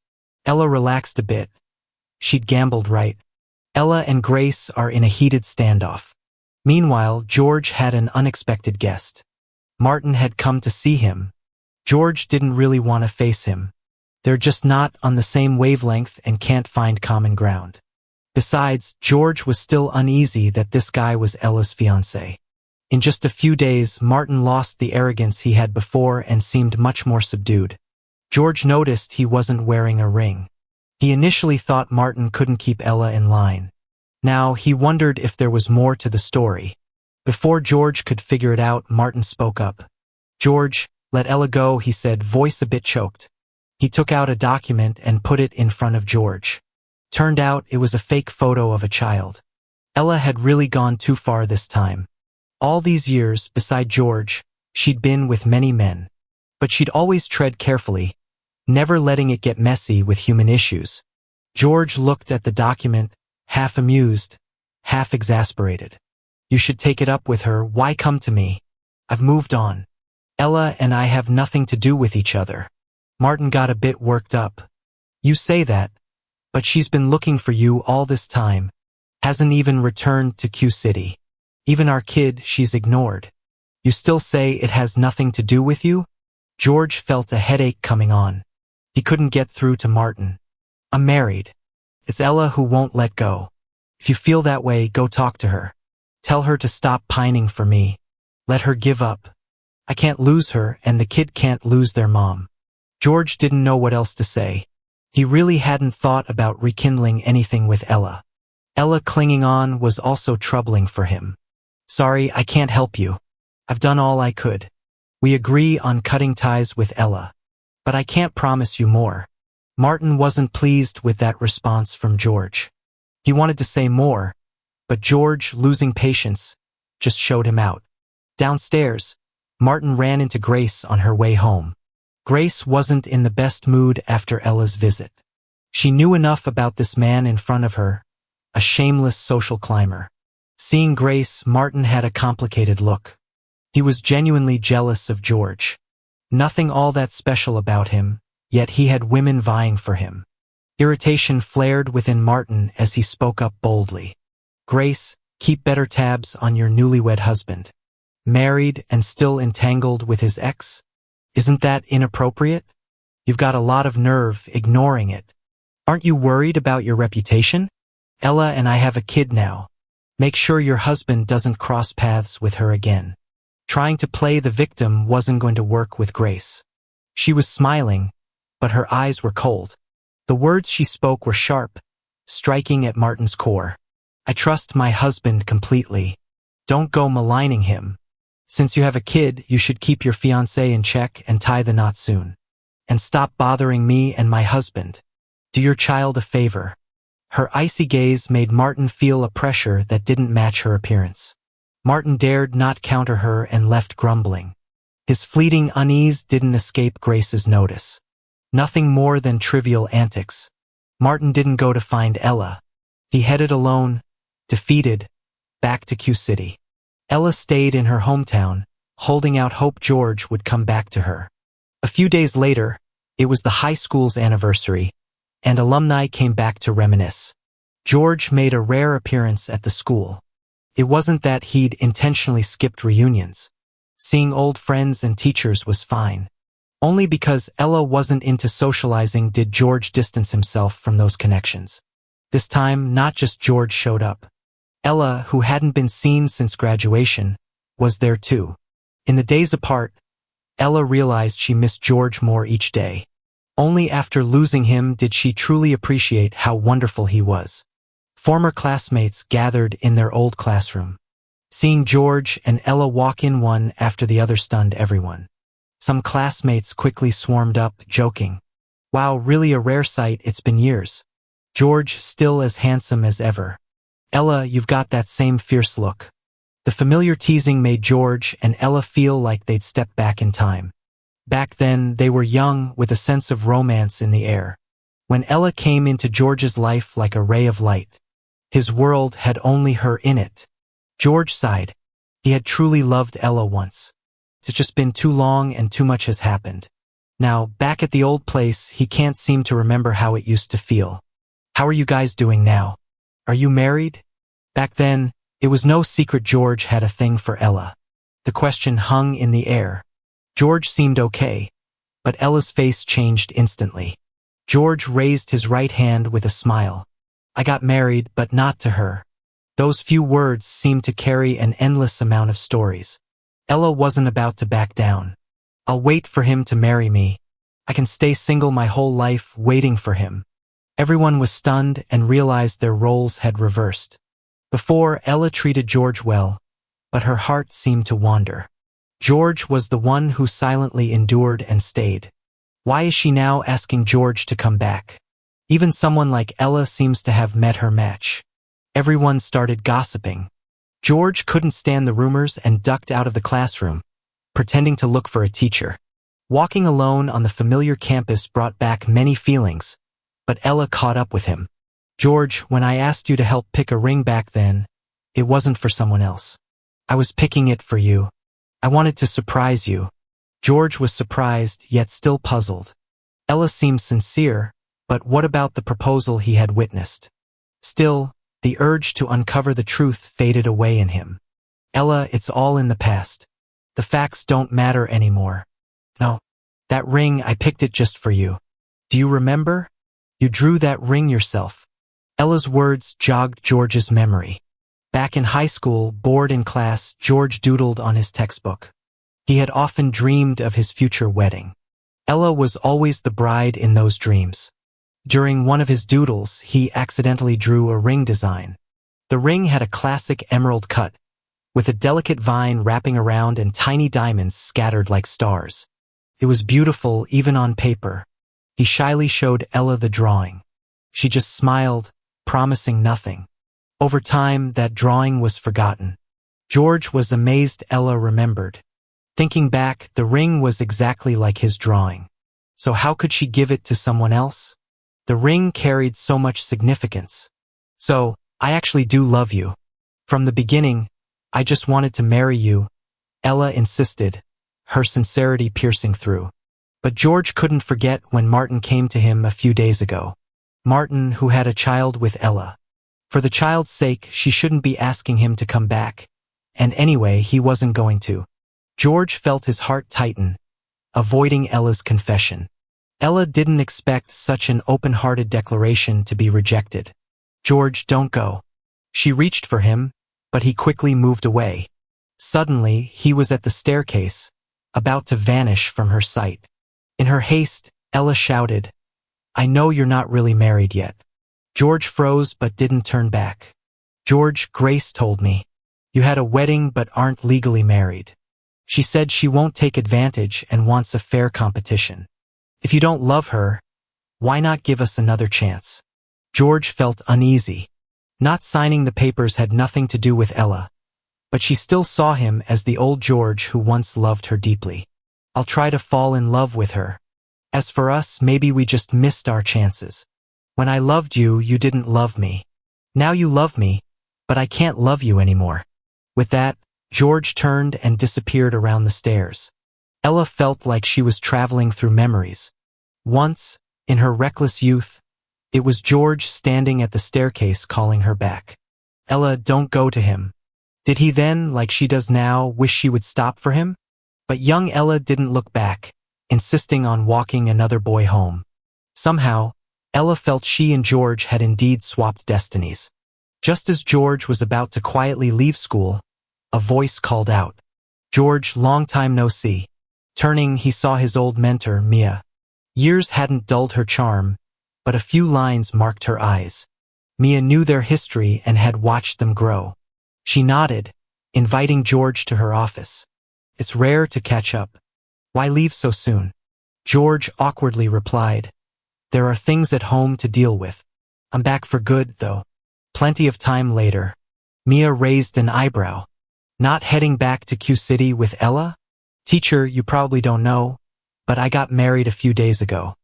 Ella relaxed a bit. She'd gambled right. Ella and Grace are in a heated standoff. Meanwhile, George had an unexpected guest. Martin had come to see him. George didn't really want to face him. They're just not on the same wavelength and can't find common ground. Besides, George was still uneasy that this guy was Ella's fiancé. In just a few days, Martin lost the arrogance he had before and seemed much more subdued. George noticed he wasn't wearing a ring. He initially thought Martin couldn't keep Ella in line. Now, he wondered if there was more to the story. Before George could figure it out, Martin spoke up. "George, let Ella go," he said, voice a bit choked. He took out a document and put it in front of George. Turned out it was a fake photo of a child. Ella had really gone too far this time. All these years, beside George, she'd been with many men. But she'd always tread carefully, never letting it get messy with human issues. George looked at the document, half amused, half exasperated. "You should take it up with her. Why come to me? I've moved on. Ella and I have nothing to do with each other." Martin got a bit worked up. "You say that, but she's been looking for you all this time. Hasn't even returned to Q City. Even our kid she's ignored. You still say it has nothing to do with you?" George felt a headache coming on. He couldn't get through to Martin. "I'm married. It's Ella who won't let go. If you feel that way, go talk to her. Tell her to stop pining for me. Let her give up. I can't lose her, and the kid can't lose their mom." George didn't know what else to say. He really hadn't thought about rekindling anything with Ella. Ella clinging on was also troubling for him. "Sorry, I can't help you. I've done all I could. We agree on cutting ties with Ella. But I can't promise you more." Martin wasn't pleased with that response from George. He wanted to say more, but George, losing patience, just showed him out. Downstairs, Martin ran into Grace on her way home. Grace wasn't in the best mood after Ella's visit. She knew enough about this man in front of her, a shameless social climber. Seeing Grace, Martin had a complicated look. He was genuinely jealous of George. Nothing all that special about him, yet he had women vying for him. Irritation flared within Martin as he spoke up boldly. "Grace, keep better tabs on your newlywed husband. Married and still entangled with his ex? Isn't that inappropriate? You've got a lot of nerve ignoring it. Aren't you worried about your reputation? Ella and I have a kid now. Make sure your husband doesn't cross paths with her again." Trying to play the victim wasn't going to work with Grace. She was smiling, but her eyes were cold. The words she spoke were sharp, striking at Martin's core. "I trust my husband completely. Don't go maligning him. Since you have a kid, you should keep your fiancé in check and tie the knot soon. And stop bothering me and my husband. Do your child a favor." Her icy gaze made Martin feel a pressure that didn't match her appearance. Martin dared not counter her and left grumbling. His fleeting unease didn't escape Grace's notice. Nothing more than trivial antics. Martin didn't go to find Ella. He headed alone, defeated, back to Q City. Ella stayed in her hometown, holding out hope George would come back to her. A few days later, it was the high school's anniversary, and alumni came back to reminisce. George made a rare appearance at the school. It wasn't that he'd intentionally skipped reunions. Seeing old friends and teachers was fine. Only because Ella wasn't into socializing did George distance himself from those connections. This time, not just George showed up. Ella, who hadn't been seen since graduation, was there too. In the days apart, Ella realized she missed George more each day. Only after losing him did she truly appreciate how wonderful he was. Former classmates gathered in their old classroom. Seeing George and Ella walk in one after the other stunned everyone. Some classmates quickly swarmed up, joking. "Wow, really a rare sight, it's been years. George still as handsome as ever. Ella, you've got that same fierce look." The familiar teasing made George and Ella feel like they'd stepped back in time. Back then, they were young with a sense of romance in the air. When Ella came into George's life like a ray of light, his world had only her in it. George sighed. He had truly loved Ella once. It's just been too long and too much has happened. Now, back at the old place, he can't seem to remember how it used to feel. "How are you guys doing now? Are you married?" Back then, it was no secret George had a thing for Ella. The question hung in the air. George seemed okay, but Ella's face changed instantly. George raised his right hand with a smile. I got married, but not to her. Those few words seemed to carry an endless amount of stories. Ella wasn't about to back down. I'll wait for him to marry me. I can stay single my whole life waiting for him. Everyone was stunned and realized their roles had reversed. Before, Ella treated George well, but her heart seemed to wander. George was the one who silently endured and stayed. Why is she now asking George to come back? Even someone like Ella seems to have met her match. Everyone started gossiping. George couldn't stand the rumors and ducked out of the classroom, pretending to look for a teacher. Walking alone on the familiar campus brought back many feelings, but Ella caught up with him. George, when I asked you to help pick a ring back then, it wasn't for someone else. I was picking it for you. I wanted to surprise you. George was surprised, yet still puzzled. Ella seemed sincere, but what about the proposal he had witnessed? Still, the urge to uncover the truth faded away in him. Ella, it's all in the past. The facts don't matter anymore. No, that ring, I picked it just for you. Do you remember? You drew that ring yourself. Ella's words jogged George's memory. Back in high school, bored in class, George doodled on his textbook. He had often dreamed of his future wedding. Ella was always the bride in those dreams. During one of his doodles, he accidentally drew a ring design. The ring had a classic emerald cut, with a delicate vine wrapping around and tiny diamonds scattered like stars. It was beautiful even on paper. He shyly showed Ella the drawing. She just smiled, promising nothing. Over time, that drawing was forgotten. George was amazed Ella remembered. Thinking back, the ring was exactly like his drawing. So how could she give it to someone else? The ring carried so much significance. So, I actually do love you. From the beginning, I just wanted to marry you, Ella insisted, her sincerity piercing through. But George couldn't forget when Martin came to him a few days ago. Martin, who had a child with Ella. For the child's sake, she shouldn't be asking him to come back. And anyway, he wasn't going to. George felt his heart tighten, avoiding Ella's confession. Ella didn't expect such an open-hearted declaration to be rejected. George, don't go. She reached for him, but he quickly moved away. Suddenly, he was at the staircase, about to vanish from her sight. In her haste, Ella shouted, I know you're not really married yet. George froze but didn't turn back. George, Grace told me. You had a wedding but aren't legally married. She said she won't take advantage and wants a fair competition. If you don't love her, why not give us another chance? George felt uneasy. Not signing the papers had nothing to do with Ella, but she still saw him as the old George who once loved her deeply. I'll try to fall in love with her. As for us, maybe we just missed our chances. When I loved you, you didn't love me. Now you love me, but I can't love you anymore. With that, George turned and disappeared around the stairs. Ella felt like she was traveling through memories. Once, in her reckless youth, it was George standing at the staircase calling her back. Ella, don't go to him. Did he then, like she does now, wish she would stop for him? But young Ella didn't look back, insisting on walking another boy home. Somehow, Ella felt she and George had indeed swapped destinies. Just as George was about to quietly leave school, a voice called out, George, long time no see. Turning, he saw his old mentor, Mia. Years hadn't dulled her charm, but a few lines marked her eyes. Mia knew their history and had watched them grow. She nodded, inviting George to her office. It's rare to catch up. Why leave so soon? George awkwardly replied, There are things at home to deal with. I'm back for good, though. Plenty of time later. Mia raised an eyebrow. Not heading back to Q City with Ella? Teacher, you probably don't know, but I got married a few days ago.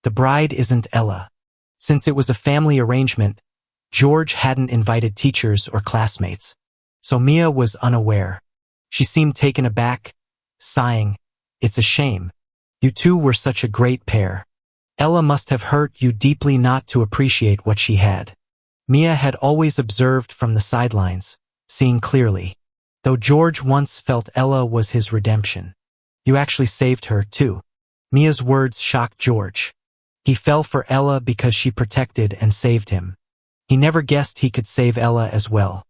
The bride isn't Ella. Since it was a family arrangement, George hadn't invited teachers or classmates. So Mia was unaware. She seemed taken aback, sighing, It's a shame. You two were such a great pair. Ella must have hurt you deeply not to appreciate what she had. Mia had always observed from the sidelines, seeing clearly. Though George once felt Ella was his redemption. You actually saved her, too. Mia's words shocked George. He fell for Ella because she protected and saved him. He never guessed he could save Ella as well.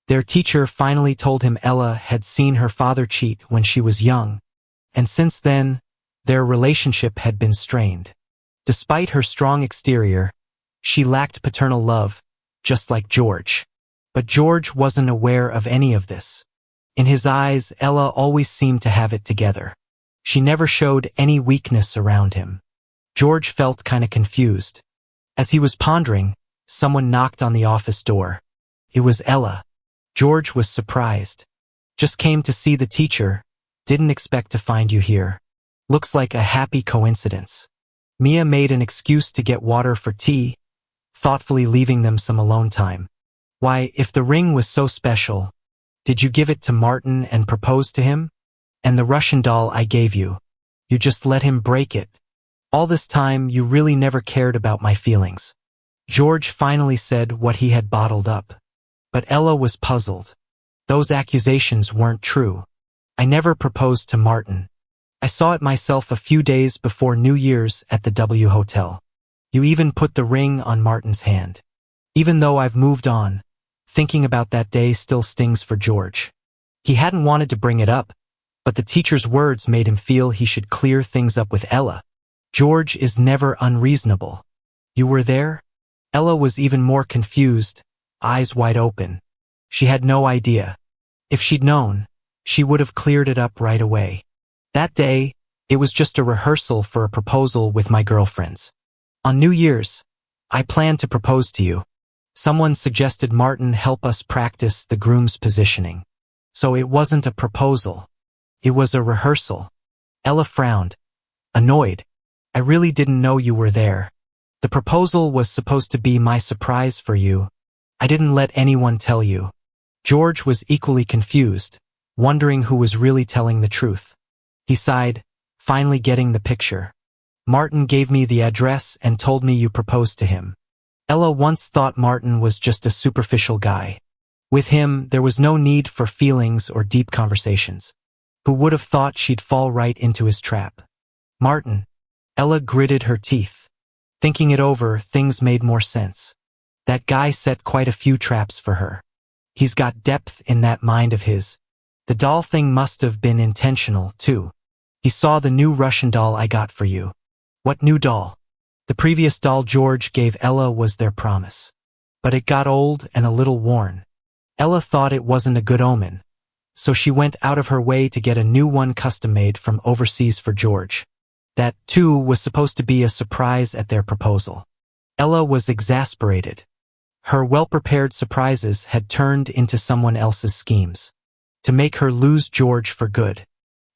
Their teacher finally told him Ella had seen her father cheat when she was young, and since then, their relationship had been strained. Despite her strong exterior, she lacked paternal love, just like George. But George wasn't aware of any of this. In his eyes, Ella always seemed to have it together. She never showed any weakness around him. George felt kinda confused. As he was pondering, someone knocked on the office door. It was Ella. George was surprised. Just came to see the teacher. Didn't expect to find you here. Looks like a happy coincidence. Mia made an excuse to get water for tea, thoughtfully leaving them some alone time. Why, if the ring was so special, did you give it to Martin and propose to him? And the Russian doll I gave you, you just let him break it. All this time, you really never cared about my feelings. George finally said what he had bottled up. But Ella was puzzled. Those accusations weren't true. I never proposed to Martin. I saw it myself a few days before New Year's at the W Hotel. You even put the ring on Martin's hand. Even though I've moved on, thinking about that day still stings for George. He hadn't wanted to bring it up, but the teacher's words made him feel he should clear things up with Ella. George is never unreasonable. You were there? Ella was even more confused, eyes wide open. She had no idea. If she'd known, she would have cleared it up right away. That day, it was just a rehearsal for a proposal with my girlfriends. On New Year's, I planned to propose to you. Someone suggested Martin help us practice the groom's positioning. So it wasn't a proposal. It was a rehearsal. Ella frowned, annoyed. I really didn't know you were there. The proposal was supposed to be my surprise for you. I didn't let anyone tell you. George was equally confused, wondering who was really telling the truth. He sighed, finally getting the picture. Martin gave me the address and told me you proposed to him. Ella once thought Martin was just a superficial guy. With him, there was no need for feelings or deep conversations. Who would have thought she'd fall right into his trap? Martin. Ella gritted her teeth. Thinking it over, things made more sense. That guy set quite a few traps for her. He's got depth in that mind of his. The doll thing must have been intentional, too. He saw the new Russian doll I got for you. What new doll? The previous doll George gave Ella was their promise. But it got old and a little worn. Ella thought it wasn't a good omen, so she went out of her way to get a new one custom-made from overseas for George. That, too, was supposed to be a surprise at their proposal. Ella was exasperated. Her well-prepared surprises had turned into someone else's schemes. To make her lose George for good.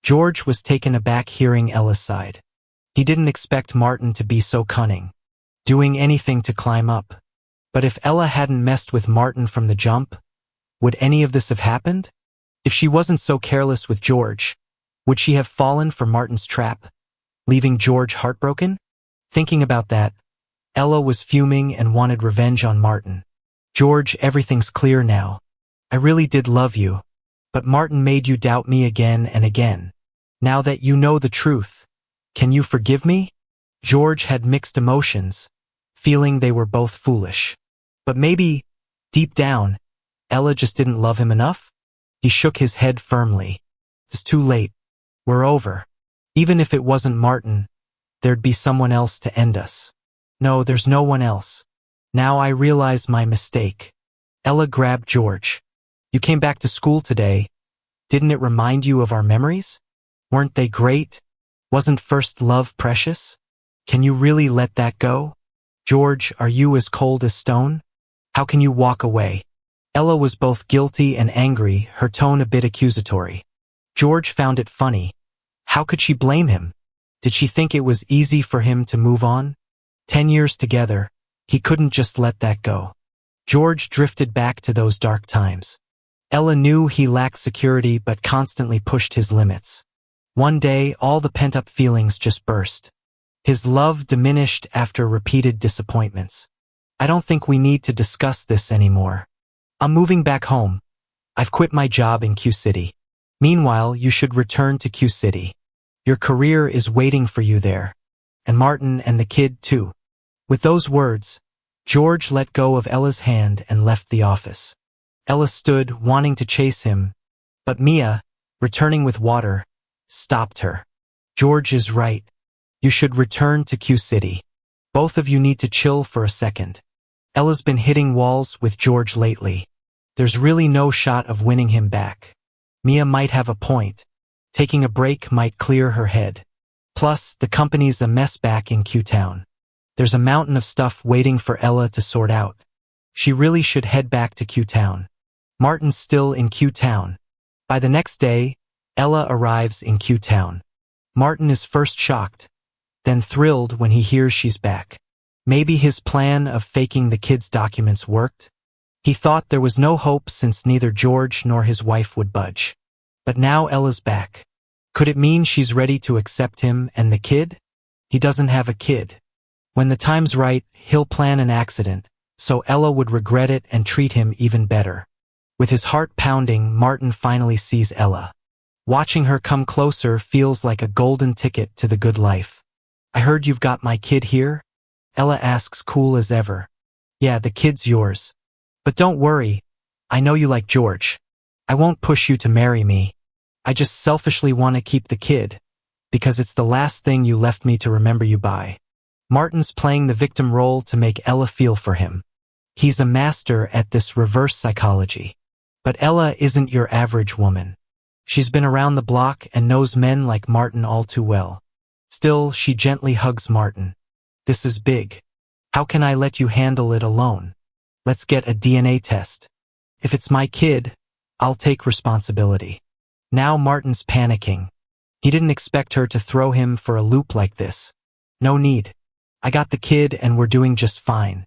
George was taken aback hearing Ella's side. He didn't expect Martin to be so cunning, doing anything to climb up. But if Ella hadn't messed with Martin from the jump, would any of this have happened? If she wasn't so careless with George, would she have fallen for Martin's trap, leaving George heartbroken? Thinking about that, Ella was fuming and wanted revenge on Martin. George, everything's clear now. I really did love you, but Martin made you doubt me again and again. Now that you know the truth, can you forgive me? George had mixed emotions, feeling they were both foolish. But maybe, deep down, Ella just didn't love him enough? He shook his head firmly. It's too late. We're over. Even if it wasn't Martin, there'd be someone else to end us. No, there's no one else. Now I realize my mistake. Ella grabbed George. You came back to school today. Didn't it remind you of our memories? Weren't they great? Wasn't first love precious? Can you really let that go? George, are you as cold as stone? How can you walk away? Ella was both guilty and angry, her tone a bit accusatory. George found it funny. How could she blame him? Did she think it was easy for him to move on? 10 years together, he couldn't just let that go. George drifted back to those dark times. Ella knew he lacked security but constantly pushed his limits. One day, all the pent-up feelings just burst. His love diminished after repeated disappointments. I don't think we need to discuss this anymore. I'm moving back home. I've quit my job in Q City. Meanwhile, you should return to Q City. Your career is waiting for you there. And Martin and the kid, too. With those words, George let go of Ella's hand and left the office. Ella stood, wanting to chase him, but Mia, returning with water, stopped her. George is right. You should return to Q City. Both of you need to chill for a second. Ella's been hitting walls with George lately. There's really no shot of winning him back. Mia might have a point. Taking a break might clear her head. Plus, the company's a mess back in Q-Town. There's a mountain of stuff waiting for Ella to sort out. She really should head back to Q-Town. Martin's still in Q-Town. By the next day, Ella arrives in Q-Town. Martin is first shocked, then thrilled when he hears she's back. Maybe his plan of faking the kid's documents worked? He thought there was no hope since neither George nor his wife would budge. But now Ella's back. Could it mean she's ready to accept him and the kid? He doesn't have a kid. When the time's right, he'll plan an accident, so Ella would regret it and treat him even better. With his heart pounding, Martin finally sees Ella. Watching her come closer feels like a golden ticket to the good life. I heard you've got my kid here? Ella asks, cool as ever. Yeah, the kid's yours. But don't worry, I know you like George. I won't push you to marry me. I just selfishly want to keep the kid, because it's the last thing you left me to remember you by. Martin's playing the victim role to make Ella feel for him. He's a master at this reverse psychology. But Ella isn't your average woman. She's been around the block and knows men like Martin all too well. Still, she gently hugs Martin. This is big. How can I let you handle it alone? Let's get a DNA test. If it's my kid, I'll take responsibility. Now Martin's panicking. He didn't expect her to throw him for a loop like this. No need. I got the kid and we're doing just fine.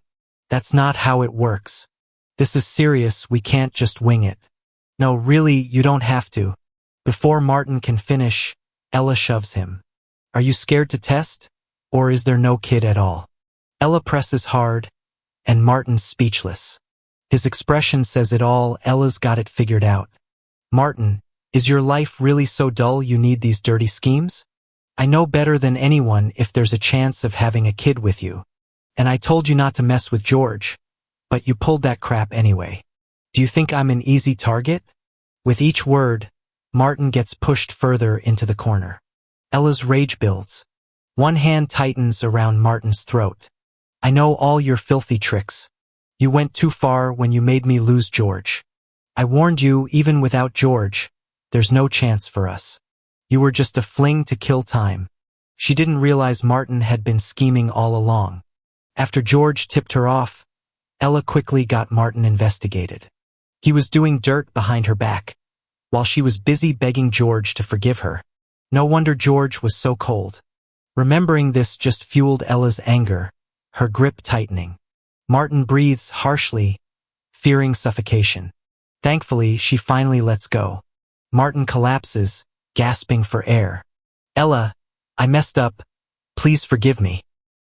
That's not how it works. This is serious, we can't just wing it. No, really, you don't have to. Before Martin can finish, Ella shoves him. Are you scared to test? Or is there no kid at all? Ella presses hard, and Martin's speechless. His expression says it all. Ella's got it figured out. Martin, is your life really so dull you need these dirty schemes? I know better than anyone if there's a chance of having a kid with you. And I told you not to mess with George, but you pulled that crap anyway. Do you think I'm an easy target? With each word, Martin gets pushed further into the corner. Ella's rage builds. One hand tightens around Martin's throat. I know all your filthy tricks. You went too far when you made me lose George. I warned you, even without George, there's no chance for us. You were just a fling to kill time. She didn't realize Martin had been scheming all along. After George tipped her off, Ella quickly got Martin investigated. He was doing dirt behind her back, while she was busy begging George to forgive her. No wonder George was so cold. Remembering this just fueled Ella's anger, her grip tightening. Martin breathes harshly, fearing suffocation. Thankfully, she finally lets go. Martin collapses, gasping for air. Ella, I messed up. Please forgive me.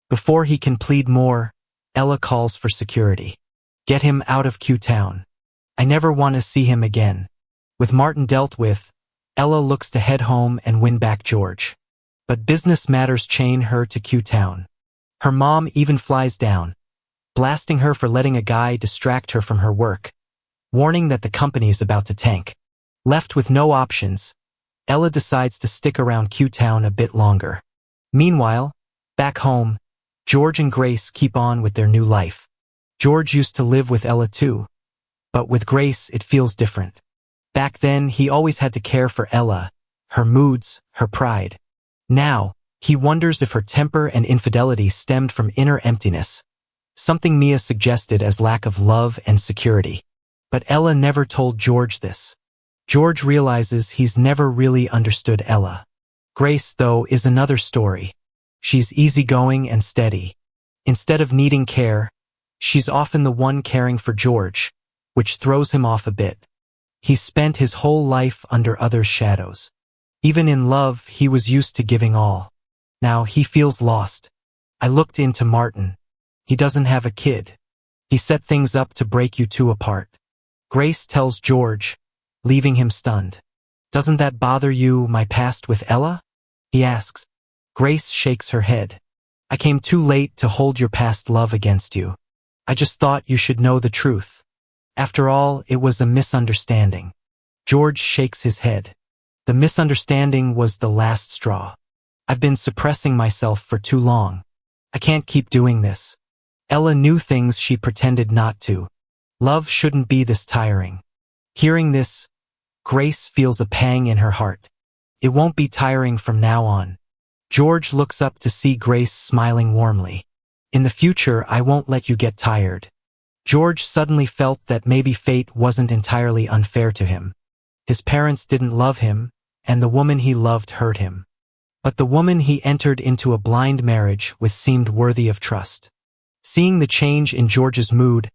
Before he can plead more, Ella calls for security. Get him out of Q-Town. I never want to see him again. With Martin dealt with, Ella looks to head home and win back George. But business matters chain her to Q-Town. Her mom even flies down, blasting her for letting a guy distract her from her work, warning that the company's about to tank. Left with no options, Ella decides to stick around Q-Town a bit longer. Meanwhile, back home, George and Grace keep on with their new life. George used to live with Ella too, but with Grace it feels different. Back then, he always had to care for Ella, her moods, her pride. Now, he wonders if her temper and infidelity stemmed from inner emptiness, something Mia suggested as lack of love and security. But Ella never told George this. George realizes he's never really understood Ella. Grace, though, is another story. She's easygoing and steady. Instead of needing care, she's often the one caring for George, which throws him off a bit. He's spent his whole life under others' shadows. Even in love, he was used to giving all. Now he feels lost. I looked into Martin. He doesn't have a kid. He set things up to break you two apart. Grace tells George, leaving him stunned. Doesn't that bother you, my past with Ella? He asks. Grace shakes her head. I came too late to hold your past love against you. I just thought you should know the truth. After all, it was a misunderstanding. George shakes his head. The misunderstanding was the last straw. I've been suppressing myself for too long. I can't keep doing this. Ella knew things she pretended not to. Love shouldn't be this tiring. Hearing this, Grace feels a pang in her heart. It won't be tiring from now on. George looks up to see Grace smiling warmly. In the future, I won't let you get tired. George suddenly felt that maybe fate wasn't entirely unfair to him. His parents didn't love him, and the woman he loved hurt him. But the woman he entered into a blind marriage with seemed worthy of trust. Seeing the change in George's mood,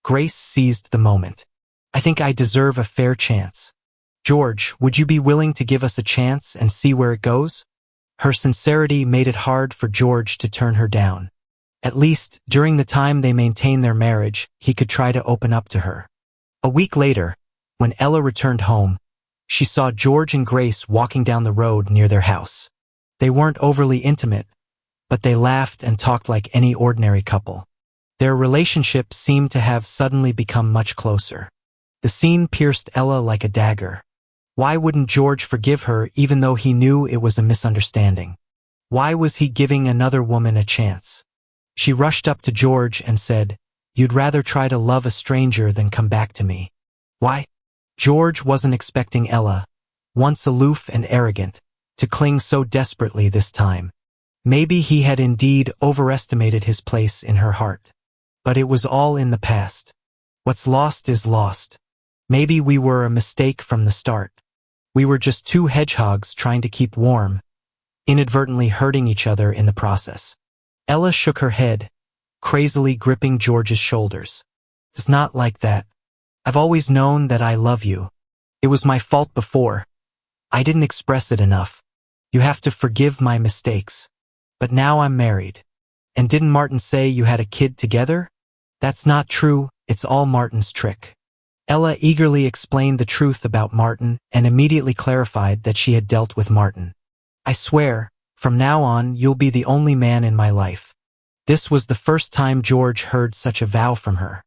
Grace seized the moment. I think I deserve a fair chance. George, would you be willing to give us a chance and see where it goes? Her sincerity made it hard for George to turn her down. At least, during the time they maintained their marriage, he could try to open up to her. A week later, when Ella returned home, she saw George and Grace walking down the road near their house. They weren't overly intimate, but they laughed and talked like any ordinary couple. Their relationship seemed to have suddenly become much closer. The scene pierced Ella like a dagger. Why wouldn't George forgive her even though he knew it was a misunderstanding? Why was he giving another woman a chance? She rushed up to George and said, "You'd rather try to love a stranger than come back to me." Why? George wasn't expecting Ella, once aloof and arrogant, to cling so desperately this time. Maybe he had indeed overestimated his place in her heart. But it was all in the past. What's lost is lost. Maybe we were a mistake from the start. We were just two hedgehogs trying to keep warm, inadvertently hurting each other in the process. Ella shook her head, crazily gripping George's shoulders. It's not like that. I've always known that I love you. It was my fault before. I didn't express it enough. You have to forgive my mistakes. But now I'm married. And didn't Martin say you had a kid together? That's not true, it's all Martin's trick. Ella eagerly explained the truth about Martin and immediately clarified that she had dealt with Martin. I swear, from now on you'll be the only man in my life. This was the first time George heard such a vow from her.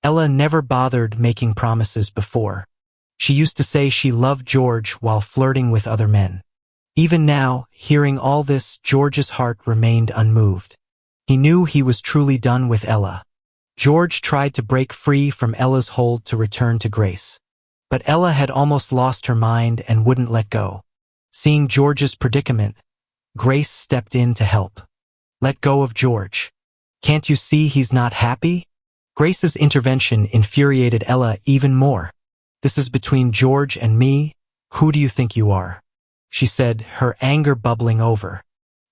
Ella never bothered making promises before. She used to say she loved George while flirting with other men. Even now, hearing all this, George's heart remained unmoved. He knew he was truly done with Ella. George tried to break free from Ella's hold to return to Grace. But Ella had almost lost her mind and wouldn't let go. Seeing George's predicament, Grace stepped in to help. Let go of George. Can't you see he's not happy? Grace's intervention infuriated Ella even more. This is between George and me. Who do you think you are? She said, her anger bubbling over.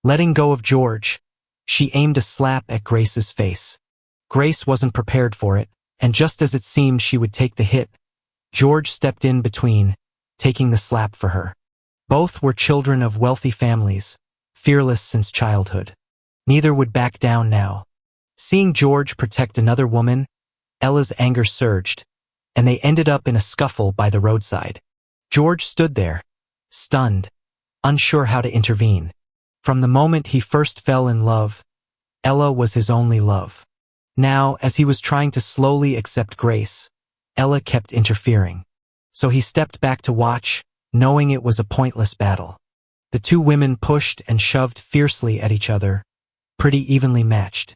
Letting go of George, she aimed a slap at Grace's face. Grace wasn't prepared for it, and just as it seemed she would take the hit, George stepped in between, taking the slap for her. Both were children of wealthy families, fearless since childhood. Neither would back down now. Seeing George protect another woman, Ella's anger surged, and they ended up in a scuffle by the roadside. George stood there, stunned, unsure how to intervene. From the moment he first fell in love, Ella was his only love. Now, as he was trying to slowly accept Grace, Ella kept interfering. So he stepped back to watch, knowing it was a pointless battle. The two women pushed and shoved fiercely at each other, pretty evenly matched.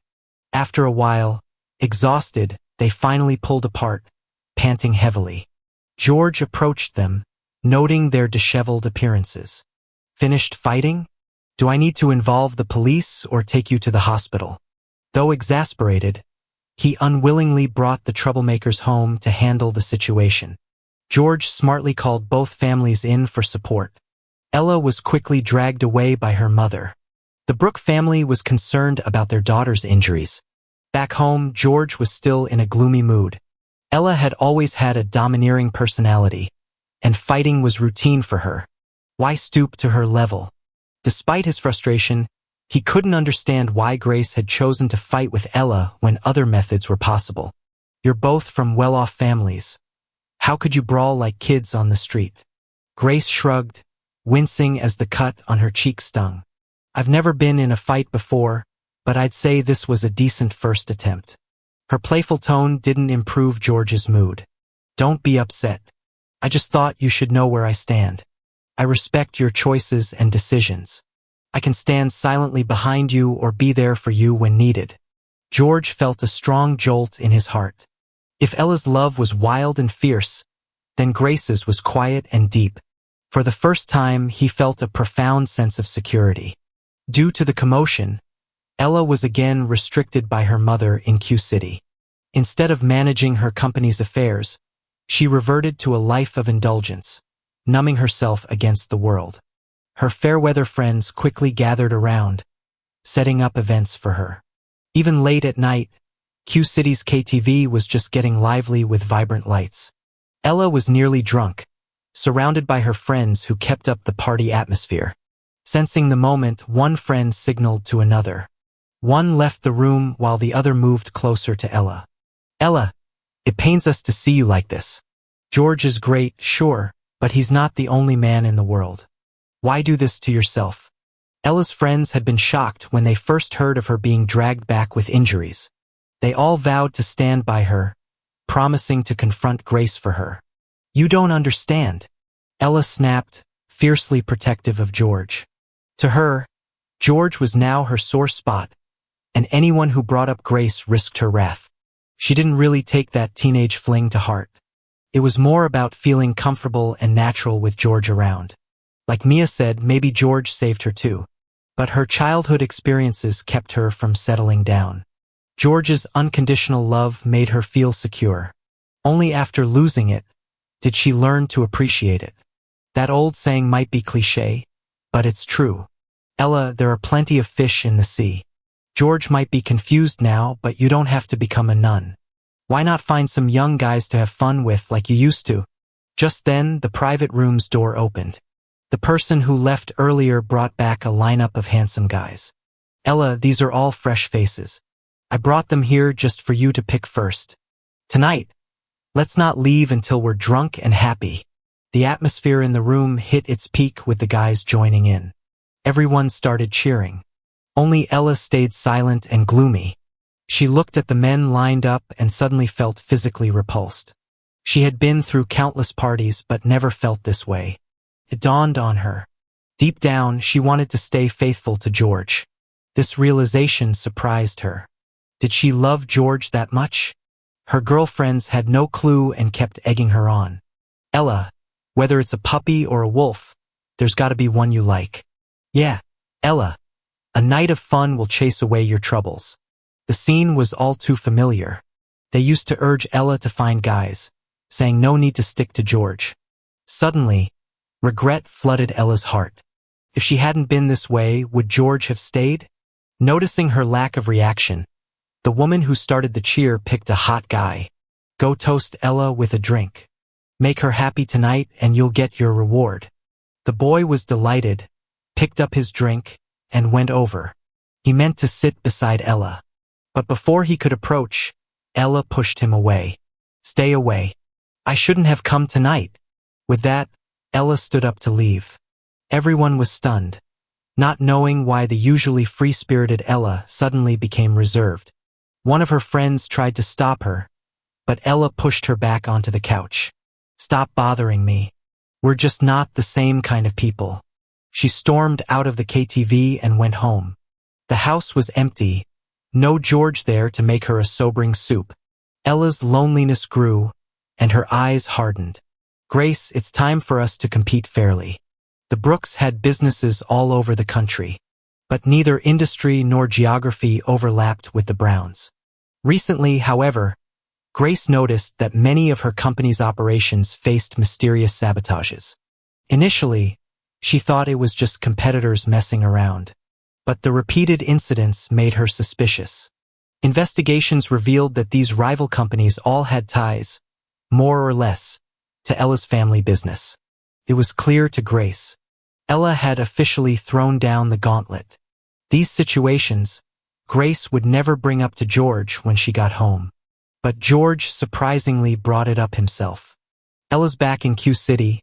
After a while, exhausted, they finally pulled apart, panting heavily. George approached them, noting their disheveled appearances. Finished fighting? Do I need to involve the police or take you to the hospital? Though exasperated, he unwillingly brought the troublemakers home to handle the situation. George smartly called both families in for support. Ella was quickly dragged away by her mother. The Brooke family was concerned about their daughter's injuries. Back home, George was still in a gloomy mood. Ella had always had a domineering personality, and fighting was routine for her. Why stoop to her level? Despite his frustration, he couldn't understand why Grace had chosen to fight with Ella when other methods were possible. You're both from well-off families. How could you brawl like kids on the street? Grace shrugged, wincing as the cut on her cheek stung. I've never been in a fight before, but I'd say this was a decent first attempt. Her playful tone didn't improve George's mood. Don't be upset. I just thought you should know where I stand. I respect your choices and decisions. I can stand silently behind you or be there for you when needed. George felt a strong jolt in his heart. If Ella's love was wild and fierce, then Grace's was quiet and deep. For the first time, he felt a profound sense of security. Due to the commotion, Ella was again restricted by her mother in Q City. Instead of managing her company's affairs, she reverted to a life of indulgence, numbing herself against the world. Her fair-weather friends quickly gathered around, setting up events for her. Even late at night, Q City's KTV was just getting lively with vibrant lights. Ella was nearly drunk, surrounded by her friends who kept up the party atmosphere. Sensing the moment, one friend signaled to another. One left the room while the other moved closer to Ella. Ella, it pains us to see you like this. George is great, sure, but he's not the only man in the world. Why do this to yourself? Ella's friends had been shocked when they first heard of her being dragged back with injuries. They all vowed to stand by her, promising to confront Grace for her. You don't understand. Ella snapped, fiercely protective of George. To her, George was now her sore spot, and anyone who brought up Grace risked her wrath. She didn't really take that teenage fling to heart. It was more about feeling comfortable and natural with George around. Like Mia said, maybe George saved her too. But her childhood experiences kept her from settling down. George's unconditional love made her feel secure. Only after losing it did she learn to appreciate it. That old saying might be cliché, but it's true. Ella, there are plenty of fish in the sea. George might be confused now, but you don't have to become a nun. Why not find some young guys to have fun with like you used to? Just then, the private room's door opened. The person who left earlier brought back a lineup of handsome guys. Ella, these are all fresh faces. I brought them here just for you to pick first. Tonight, let's not leave until we're drunk and happy. The atmosphere in the room hit its peak with the guys joining in. Everyone started cheering. Only Ella stayed silent and gloomy. She looked at the men lined up and suddenly felt physically repulsed. She had been through countless parties but never felt this way. It dawned on her. Deep down, she wanted to stay faithful to George. This realization surprised her. Did she love George that much? Her girlfriends had no clue and kept egging her on. Ella, whether it's a puppy or a wolf, there's gotta be one you like. Yeah, Ella. A night of fun will chase away your troubles. The scene was all too familiar. They used to urge Ella to find guys, saying no need to stick to George. Suddenly, regret flooded Ella's heart. If she hadn't been this way, would George have stayed? Noticing her lack of reaction, the woman who started the cheer picked a hot guy. Go toast Ella with a drink. Make her happy tonight and you'll get your reward. The boy was delighted, picked up his drink, and went over. He meant to sit beside Ella. But before he could approach, Ella pushed him away. Stay away. I shouldn't have come tonight. With that, Ella stood up to leave. Everyone was stunned, not knowing why the usually free-spirited Ella suddenly became reserved. One of her friends tried to stop her, but Ella pushed her back onto the couch. Stop bothering me. We're just not the same kind of people. She stormed out of the KTV and went home. The house was empty, no George there to make her a sobering soup. Ella's loneliness grew, and her eyes hardened. Grace, it's time for us to compete fairly. The Brooks had businesses all over the country, but neither industry nor geography overlapped with the Browns. Recently, however, Grace noticed that many of her company's operations faced mysterious sabotages. Initially, she thought it was just competitors messing around, but the repeated incidents made her suspicious. Investigations revealed that these rival companies all had ties, more or less, to Ella's family business. It was clear to Grace. Ella had officially thrown down the gauntlet. These situations, Grace would never bring up to George when she got home. But George surprisingly brought it up himself. Ella's back in Q City,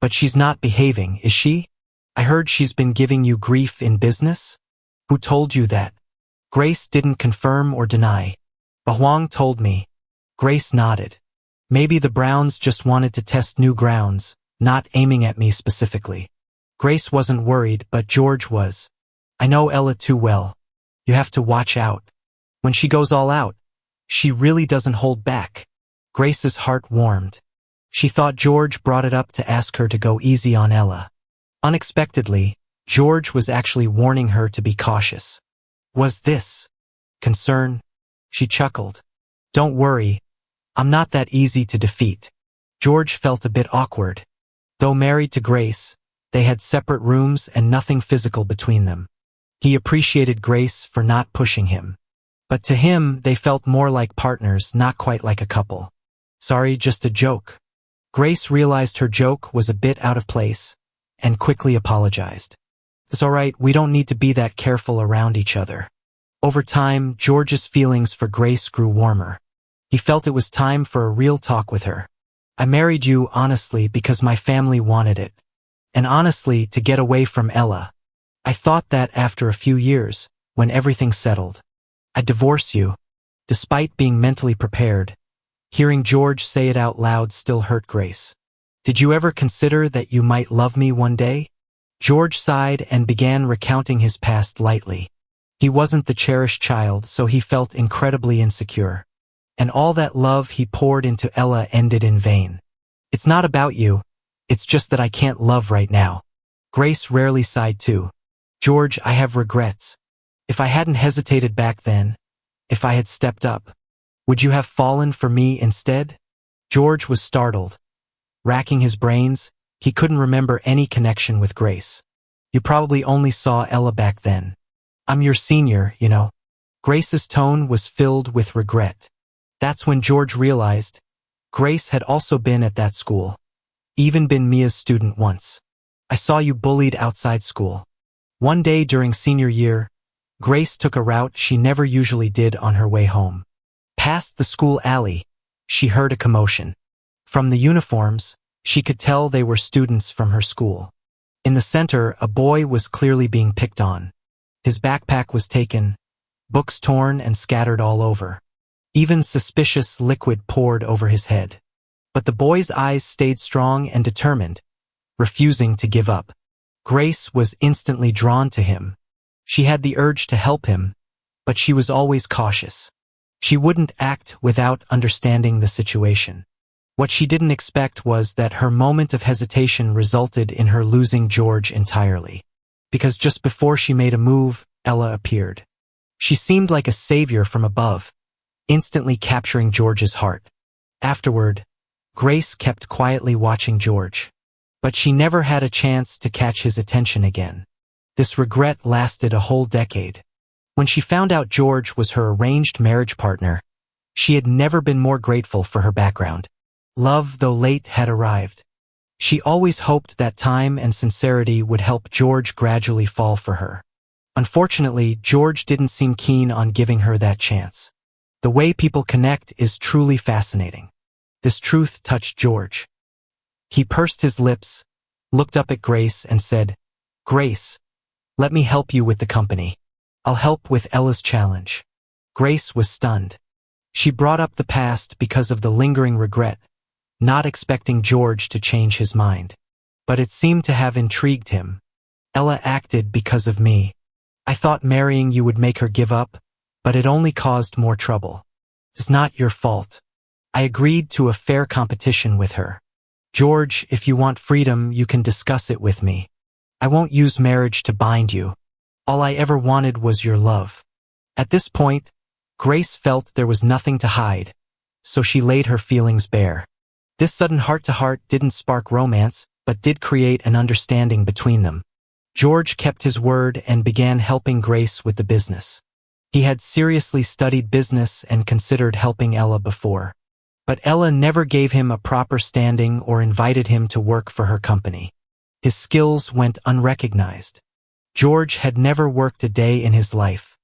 but she's not behaving, is she? I heard she's been giving you grief in business? Who told you that? Grace didn't confirm or deny. Huang told me. Grace nodded. Maybe the Browns just wanted to test new grounds, not aiming at me specifically. Grace wasn't worried, but George was. I know Ella too well. You have to watch out. When she goes all out, she really doesn't hold back. Grace's heart warmed. She thought George brought it up to ask her to go easy on Ella. Unexpectedly, George was actually warning her to be cautious. Was this concern? She chuckled. Don't worry, I'm not that easy to defeat. George felt a bit awkward. Though married to Grace, they had separate rooms and nothing physical between them. He appreciated Grace for not pushing him. But to him, they felt more like partners, not quite like a couple. Sorry, just a joke. Grace realized her joke was a bit out of place and quickly apologized. It's all right, we don't need to be that careful around each other. Over time, George's feelings for Grace grew warmer. He felt it was time for a real talk with her. I married you honestly because my family wanted it. And honestly, to get away from Ella. I thought that after a few years, when everything settled, I'd divorce you. Despite being mentally prepared, hearing George say it out loud still hurt Grace. Did you ever consider that you might love me one day? George sighed and began recounting his past lightly. He wasn't the cherished child, so he felt incredibly insecure. And all that love he poured into Ella ended in vain. It's not about you. It's just that I can't love right now. Grace rarely sighed too. George, I have regrets. If I hadn't hesitated back then, if I had stepped up, would you have fallen for me instead? George was startled. Racking his brains, he couldn't remember any connection with Grace. You probably only saw Ella back then. I'm your senior, you know. Grace's tone was filled with regret. That's when George realized Grace had also been at that school. Even been Mia's student once. I saw you bullied outside school. One day during senior year, Grace took a route she never usually did on her way home. Past the school alley, she heard a commotion. From the uniforms, she could tell they were students from her school. In the center, a boy was clearly being picked on. His backpack was taken, books torn and scattered all over. Even suspicious liquid poured over his head. But the boy's eyes stayed strong and determined, refusing to give up. Grace was instantly drawn to him. She had the urge to help him, but she was always cautious. She wouldn't act without understanding the situation. What she didn't expect was that her moment of hesitation resulted in her losing George entirely. Because just before she made a move, Ella appeared. She seemed like a savior from above, instantly capturing George's heart. Afterward, Grace kept quietly watching George. But she never had a chance to catch his attention again. This regret lasted a whole decade. When she found out George was her arranged marriage partner, she had never been more grateful for her background. Love, though late, had arrived. She always hoped that time and sincerity would help George gradually fall for her. Unfortunately, George didn't seem keen on giving her that chance. The way people connect is truly fascinating. This truth touched George. He pursed his lips, looked up at Grace and said, Grace, let me help you with the company. I'll help with Ella's challenge. Grace was stunned. She brought up the past because of the lingering regret, not expecting George to change his mind. But it seemed to have intrigued him. Ella acted because of me. I thought marrying you would make her give up, but it only caused more trouble. It's not your fault. I agreed to a fair competition with her. George, if you want freedom, you can discuss it with me. I won't use marriage to bind you. All I ever wanted was your love. At this point, Grace felt there was nothing to hide, so she laid her feelings bare. This sudden heart-to-heart didn't spark romance, but did create an understanding between them. George kept his word and began helping Grace with the business. He had seriously studied business and considered helping Ella before. But Ella never gave him a proper standing or invited him to work for her company. His skills went unrecognized. George had never worked a day in his life.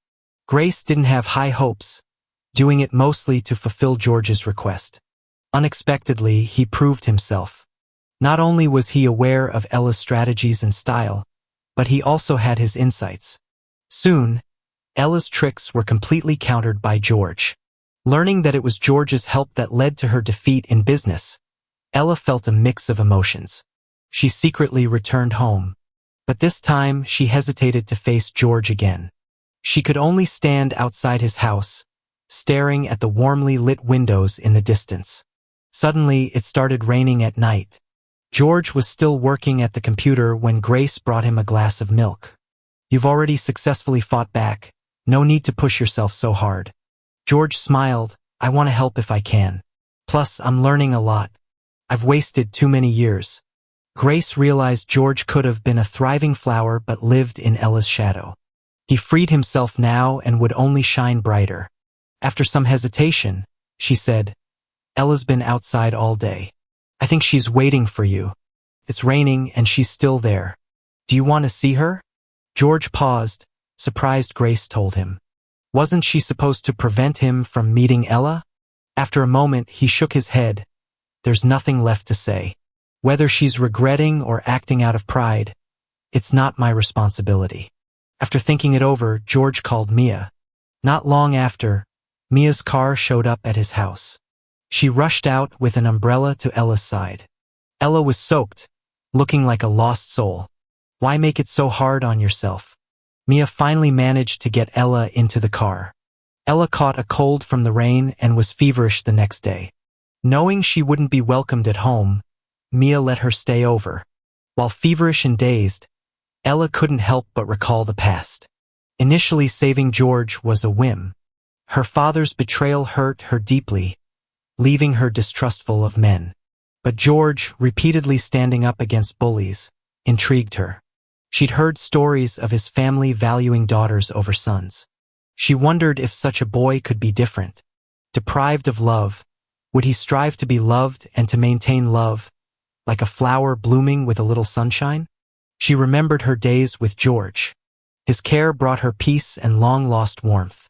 Grace didn't have high hopes, doing it mostly to fulfill George's request. Unexpectedly, he proved himself. Not only was he aware of Ella's strategies and style, but he also had his insights. Soon, Ella's tricks were completely countered by George. Learning that it was George's help that led to her defeat in business, Ella felt a mix of emotions. She secretly returned home. But this time, she hesitated to face George again. She could only stand outside his house, staring at the warmly lit windows in the distance. Suddenly, it started raining at night. George was still working at the computer when Grace brought him a glass of milk. "You've already successfully fought back. No need to push yourself so hard." George smiled. "I want to help if I can. Plus, I'm learning a lot. I've wasted too many years." Grace realized George could have been a thriving flower but lived in Ella's shadow. He freed himself now and would only shine brighter. After some hesitation, she said, "Ella's been outside all day. I think she's waiting for you. It's raining and she's still there. Do you want to see her?" George paused, surprised. Grace told him. Wasn't she supposed to prevent him from meeting Ella? After a moment, he shook his head. "There's nothing left to say. Whether she's regretting or acting out of pride, it's not my responsibility." After thinking it over, George called Mia. Not long after, Mia's car showed up at his house. She rushed out with an umbrella to Ella's side. Ella was soaked, looking like a lost soul. "Why make it so hard on yourself?" Mia finally managed to get Ella into the car. Ella caught a cold from the rain and was feverish the next day. Knowing she wouldn't be welcomed at home, Mia let her stay over. While feverish and dazed, Ella couldn't help but recall the past. Initially, saving George was a whim. Her father's betrayal hurt her deeply, leaving her distrustful of men. But George, repeatedly standing up against bullies, intrigued her. She'd heard stories of his family valuing daughters over sons. She wondered if such a boy could be different. Deprived of love, would he strive to be loved and to maintain love, like a flower blooming with a little sunshine? She remembered her days with George. His care brought her peace and long-lost warmth.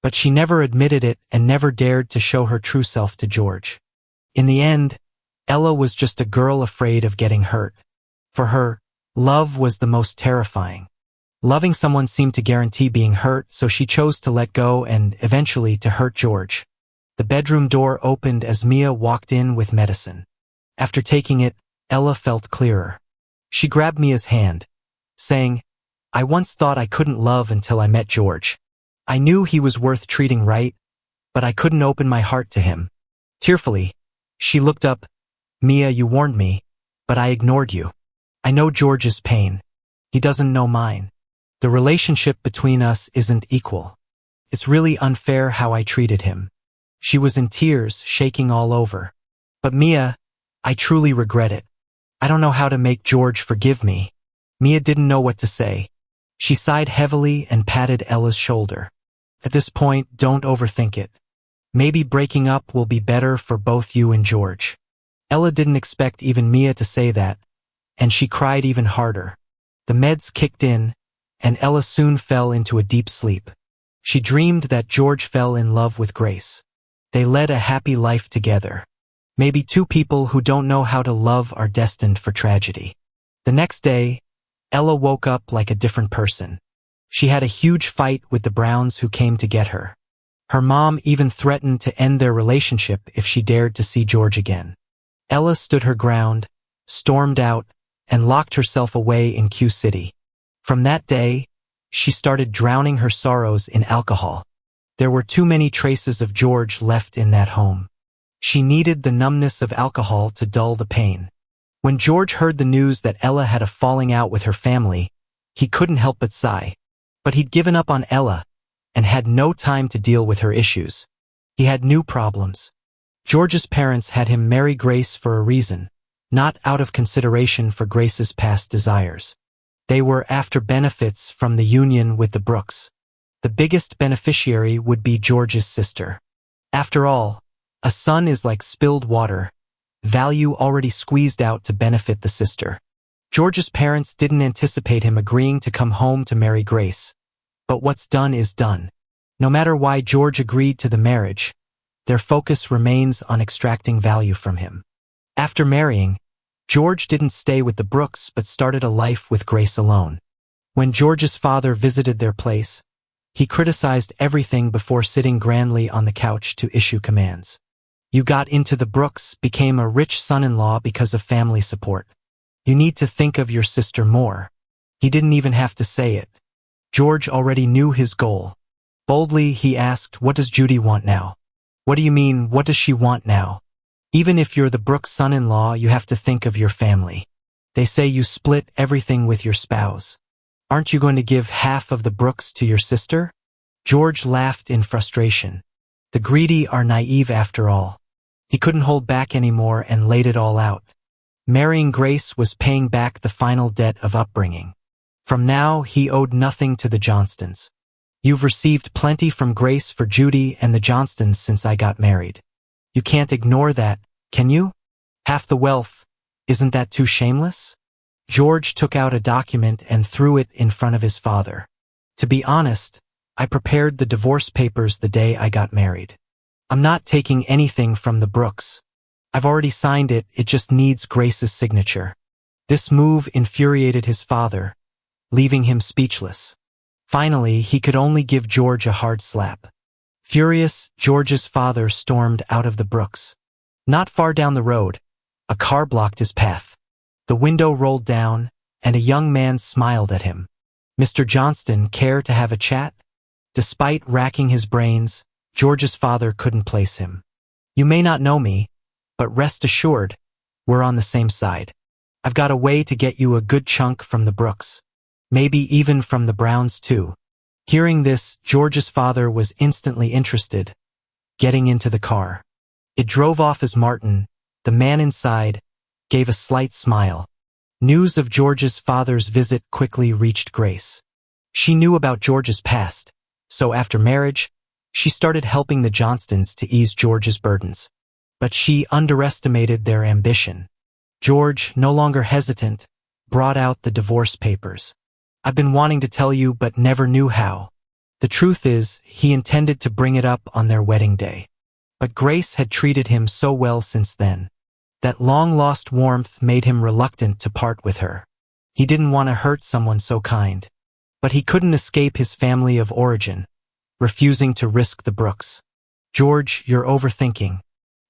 But she never admitted it and never dared to show her true self to George. In the end, Ella was just a girl afraid of getting hurt. For her, love was the most terrifying. Loving someone seemed to guarantee being hurt, so she chose to let go and, eventually, to hurt George. The bedroom door opened as Mia walked in with medicine. After taking it, Ella felt clearer. She grabbed Mia's hand, saying, "I once thought I couldn't love until I met George. I knew he was worth treating right, but I couldn't open my heart to him." Tearfully, she looked up. "Mia, you warned me, but I ignored you. I know George's pain. He doesn't know mine. The relationship between us isn't equal. It's really unfair how I treated him." She was in tears, shaking all over. "But Mia, I truly regret it. I don't know how to make George forgive me." Mia didn't know what to say. She sighed heavily and patted Ella's shoulder. "At this point, don't overthink it. Maybe breaking up will be better for both you and George." Ella didn't expect even Mia to say that, and she cried even harder. The meds kicked in, and Ella soon fell into a deep sleep. She dreamed that George fell in love with Grace. They led a happy life together. Maybe two people who don't know how to love are destined for tragedy. The next day, Ella woke up like a different person. She had a huge fight with the Browns who came to get her. Her mom even threatened to end their relationship if she dared to see George again. Ella stood her ground, stormed out, and locked herself away in Q City. From that day, she started drowning her sorrows in alcohol. There were too many traces of George left in that home. She needed the numbness of alcohol to dull the pain. When George heard the news that Ella had a falling out with her family, he couldn't help but sigh. But he'd given up on Ella and had no time to deal with her issues. He had new problems. George's parents had him marry Grace for a reason, not out of consideration for Grace's past desires. They were after benefits from the union with the Brooks. The biggest beneficiary would be George's sister. After all, a son is like spilled water, value already squeezed out to benefit the sister. George's parents didn't anticipate him agreeing to come home to marry Grace. But what's done is done. No matter why George agreed to the marriage, their focus remains on extracting value from him. After marrying, George didn't stay with the Brooks but started a life with Grace alone. When George's father visited their place, He criticized everything before sitting grandly on the couch to issue commands. You got into the Brooks, became a rich son-in-law because of family support. You need to think of your sister more. He didn't even have to say it. George already knew his goal. Boldly, he asked, "What does Judy want now?" "What do you mean, what does she want now?" "Even if you're the Brooks son-in-law, you have to think of your family. They say you split everything with your spouse. Aren't you going to give half of the Brooks to your sister?" George laughed in frustration. The greedy are naive after all. He couldn't hold back anymore and laid it all out. Marrying Grace was paying back the final debt of upbringing. From now, he owed nothing to the Johnstons. "You've received plenty from Grace for Judy and the Johnstons since I got married. You can't ignore that, can you? Half the wealth, isn't that too shameless?" George took out a document and threw it in front of his father. "To be honest, I prepared the divorce papers the day I got married. I'm not taking anything from the Brooks. I've already signed it, it just needs Grace's signature." This move infuriated his father, leaving him speechless. Finally, he could only give George a hard slap. Furious, George's father stormed out of the Brooks. Not far down the road, a car blocked his path. The window rolled down, and a young man smiled at him. "Mr. Johnston, care to have a chat?" Despite racking his brains, George's father couldn't place him. "You may not know me, but rest assured, we're on the same side. I've got a way to get you a good chunk from the Brooks. Maybe even from the Browns too." Hearing this, George's father was instantly interested, getting into the car. It drove off as Martin, the man inside, gave a slight smile. News of George's father's visit quickly reached Grace. She knew about George's past, so after marriage, she started helping the Johnstons to ease George's burdens. But she underestimated their ambition. George, no longer hesitant, brought out the divorce papers. "I've been wanting to tell you but never knew how." The truth is, he intended to bring it up on their wedding day. But Grace had treated him so well since then. That long-lost warmth made him reluctant to part with her. He didn't want to hurt someone so kind. But he couldn't escape his family of origin, refusing to risk the Brooks. "George, you're overthinking.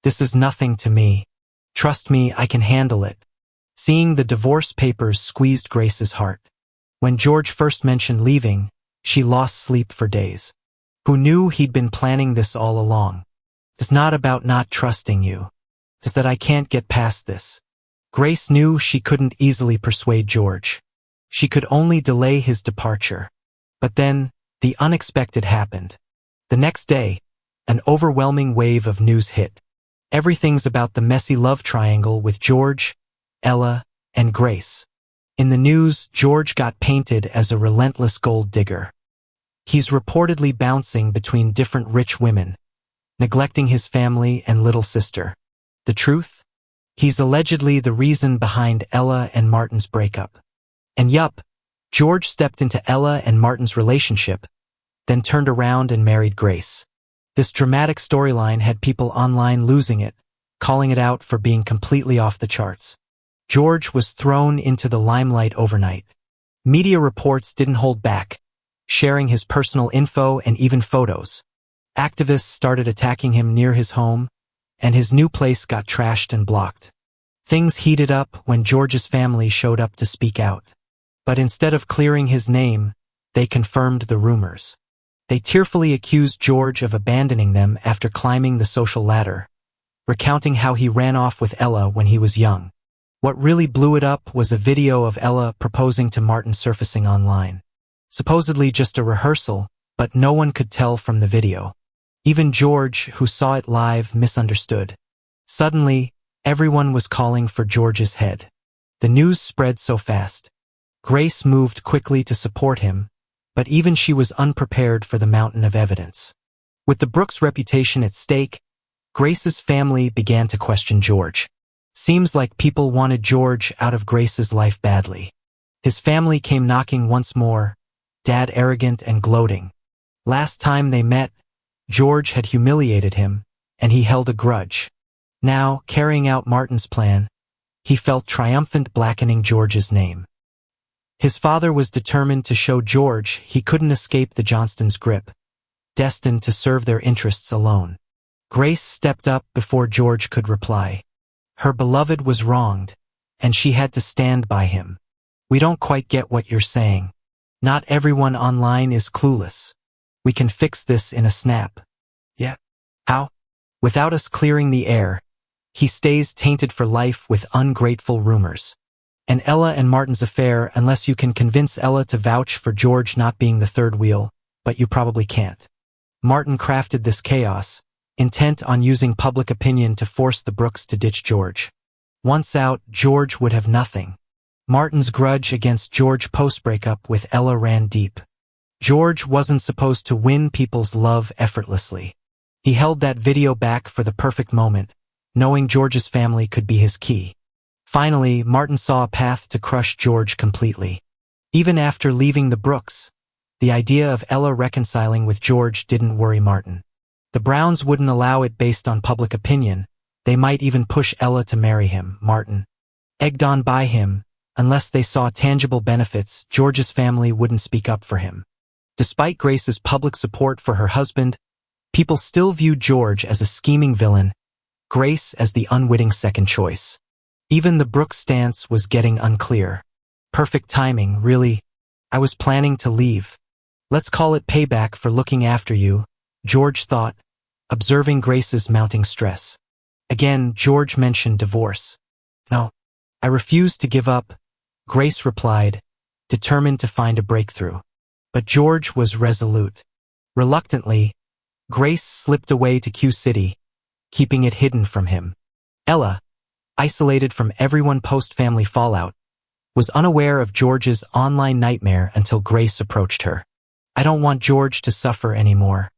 This is nothing to me. Trust me, I can handle it." Seeing the divorce papers squeezed Grace's heart. When George first mentioned leaving, she lost sleep for days. Who knew he'd been planning this all along? "It's not about not trusting you. It's that I can't get past this." Grace knew she couldn't easily persuade George. She could only delay his departure. But then, the unexpected happened. The next day, an overwhelming wave of news hit. Everything's about the messy love triangle with George, Ella, and Grace. In the news, George got painted as a relentless gold digger. He's reportedly bouncing between different rich women, neglecting his family and little sister. The truth? He's allegedly the reason behind Ella and Martin's breakup. And yup, George stepped into Ella and Martin's relationship, then turned around and married Grace. This dramatic storyline had people online losing it, calling it out for being completely off the charts. George was thrown into the limelight overnight. Media reports didn't hold back, sharing his personal info and even photos. Activists started attacking him near his home, and his new place got trashed and blocked. Things heated up when George's family showed up to speak out. But instead of clearing his name, they confirmed the rumors. They tearfully accused George of abandoning them after climbing the social ladder, recounting how he ran off with Ella when he was young. What really blew it up was a video of Ella proposing to Martin surfacing online. Supposedly just a rehearsal, but no one could tell from the video. Even George, who saw it live, misunderstood. Suddenly, everyone was calling for George's head. The news spread so fast. Grace moved quickly to support him, but even she was unprepared for the mountain of evidence. With the Brooks' reputation at stake, Grace's family began to question George. Seems like people wanted George out of Grace's life badly. His family came knocking once more, Dad arrogant and gloating. Last time they met, George had humiliated him, and he held a grudge. Now, carrying out Martin's plan, he felt triumphant, blackening George's name. His father was determined to show George he couldn't escape the Johnstons' grip, destined to serve their interests alone. Grace stepped up before George could reply. Her beloved was wronged, and she had to stand by him. We don't quite get what you're saying. Not everyone online is clueless. We can fix this in a snap. Yeah? How? Without us clearing the air, he stays tainted for life with ungrateful rumors. And Ella and Martin's affair, unless you can convince Ella to vouch for George not being the third wheel, but you probably can't. Martin crafted this chaos, intent on using public opinion to force the Brookes to ditch George. Once out, George would have nothing. Martin's grudge against George post-breakup with Ella ran deep. George wasn't supposed to win people's love effortlessly. He held that video back for the perfect moment, knowing George's family could be his key. Finally, Martin saw a path to crush George completely. Even after leaving the Brookes, the idea of Ella reconciling with George didn't worry Martin. The Browns wouldn't allow it based on public opinion. They might even push Ella to marry him, Martin. Egged on by him, unless they saw tangible benefits, George's family wouldn't speak up for him. Despite Grace's public support for her husband, people still viewed George as a scheming villain, Grace as the unwitting second choice. Even the Brookes stance was getting unclear. Perfect timing, really. I was planning to leave. Let's call it payback for looking after you, George thought, observing Grace's mounting stress. Again, George mentioned divorce. No, I refuse to give up, Grace replied, determined to find a breakthrough. But George was resolute. Reluctantly, Grace slipped away to Q City, keeping it hidden from him. Ella, isolated from everyone post-family fallout, was unaware of George's online nightmare until Grace approached her. I don't want George to suffer anymore.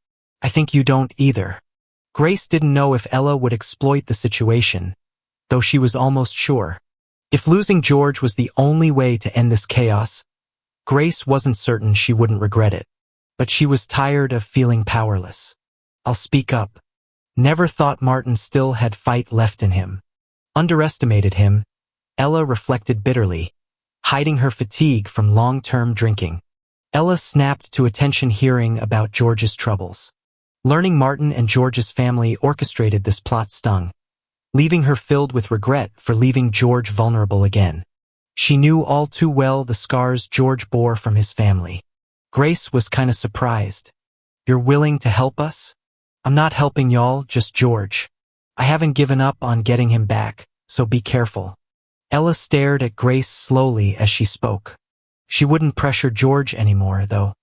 I think you don't either. Grace didn't know if Ella would exploit the situation, though she was almost sure. If losing George was the only way to end this chaos, Grace wasn't certain she wouldn't regret it. But she was tired of feeling powerless. I'll speak up. Never thought Martin still had fight left in him. Underestimated him, Ella reflected bitterly, hiding her fatigue from long-term drinking. Ella snapped to attention hearing about George's troubles. Learning Martin and George's family orchestrated this plot stung, leaving her filled with regret for leaving George vulnerable again. She knew all too well the scars George bore from his family. Grace was kinda surprised. You're willing to help us? I'm not helping y'all, just George. I haven't given up on getting him back, so be careful. Ella stared at Grace slowly as she spoke. She wouldn't pressure George anymore, though.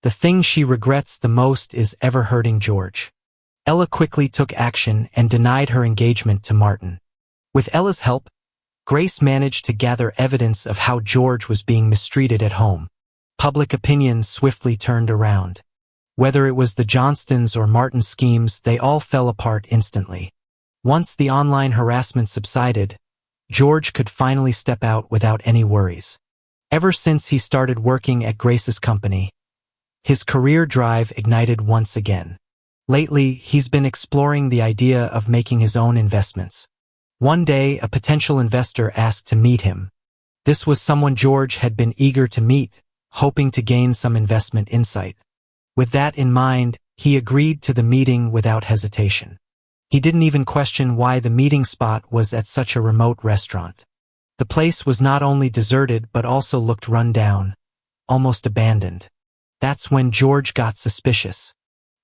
The thing she regrets the most is ever hurting George. Ella quickly took action and denied her engagement to Martin. With Ella's help, Grace managed to gather evidence of how George was being mistreated at home. Public opinion swiftly turned around. Whether it was the Johnstons or Martin's schemes, they all fell apart instantly. Once the online harassment subsided, George could finally step out without any worries. Ever since he started working at Grace's company, his career drive ignited once again. Lately, he's been exploring the idea of making his own investments. One day, a potential investor asked to meet him. This was someone George had been eager to meet, hoping to gain some investment insight. With that in mind, he agreed to the meeting without hesitation. He didn't even question why the meeting spot was at such a remote restaurant. The place was not only deserted but also looked run down, almost abandoned. That's when George got suspicious.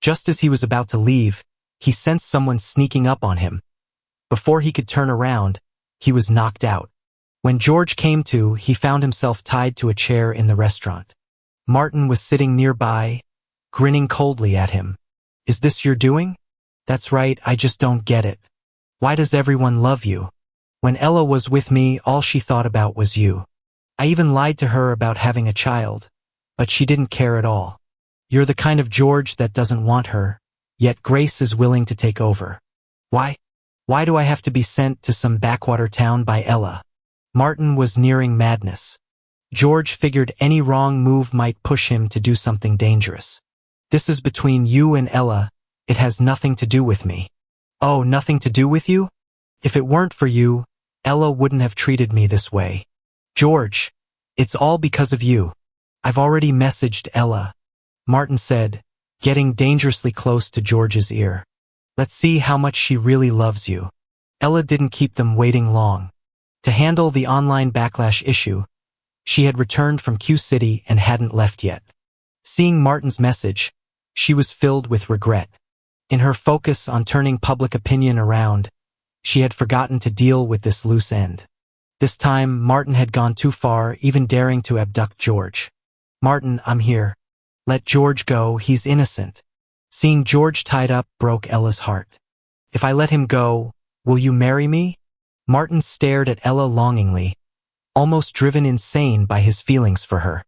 Just as he was about to leave, he sensed someone sneaking up on him. Before he could turn around, he was knocked out. When George came to, he found himself tied to a chair in the restaurant. Martin was sitting nearby, grinning coldly at him. Is this your doing? That's right, I just don't get it. Why does everyone love you? When Ella was with me, all she thought about was you. I even lied to her about having a child, but she didn't care at all. You're the kind of George that doesn't want her, yet Grace is willing to take over. Why? Why do I have to be sent to some backwater town by Ella? Martin was nearing madness. George figured any wrong move might push him to do something dangerous. This is between you and Ella. It has nothing to do with me. Oh, nothing to do with you? If it weren't for you, Ella wouldn't have treated me this way. George, It's all because of you. I've already messaged Ella, Martin said, getting dangerously close to George's ear. Let's see how much she really loves you. Ella didn't keep them waiting long. To handle the online backlash issue, she had returned from Q City and hadn't left yet. Seeing Martin's message, she was filled with regret. In her focus on turning public opinion around, she had forgotten to deal with this loose end. This time, Martin had gone too far, even daring to abduct George. Martin, I'm here. Let George go, he's innocent. Seeing George tied up broke Ella's heart. If I let him go, will you marry me? Martin stared at Ella longingly, almost driven insane by his feelings for her.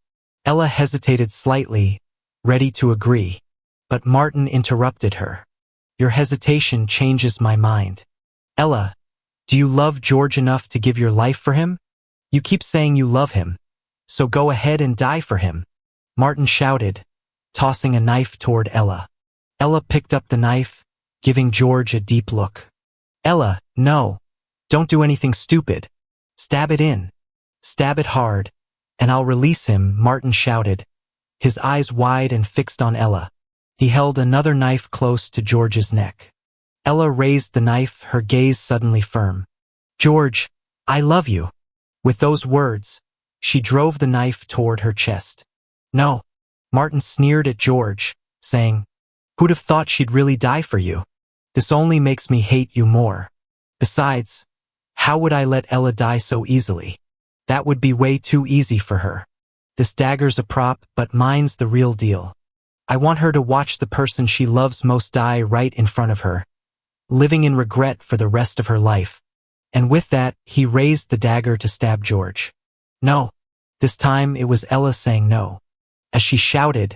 Ella hesitated slightly, ready to agree. But Martin interrupted her. Your hesitation changes my mind. Ella, do you love George enough to give your life for him? You keep saying you love him, so go ahead and die for him. Martin shouted, tossing a knife toward Ella. Ella picked up the knife, giving George a deep look. Ella, no. Don't do anything stupid. Stab it in. Stab it hard, and I'll release him, Martin shouted, his eyes wide and fixed on Ella. He held another knife close to George's neck. Ella raised the knife, her gaze suddenly firm. George, I love you. With those words, she drove the knife toward her chest. No. Martin sneered at George, saying, who'd have thought she'd really die for you? This only makes me hate you more. Besides, how would I let Ella die so easily? That would be way too easy for her. This dagger's a prop, but mine's the real deal. I want her to watch the person she loves most die right in front of her, living in regret for the rest of her life. And with that, he raised the dagger to stab George. No. This time it was Ella saying no. As she shouted,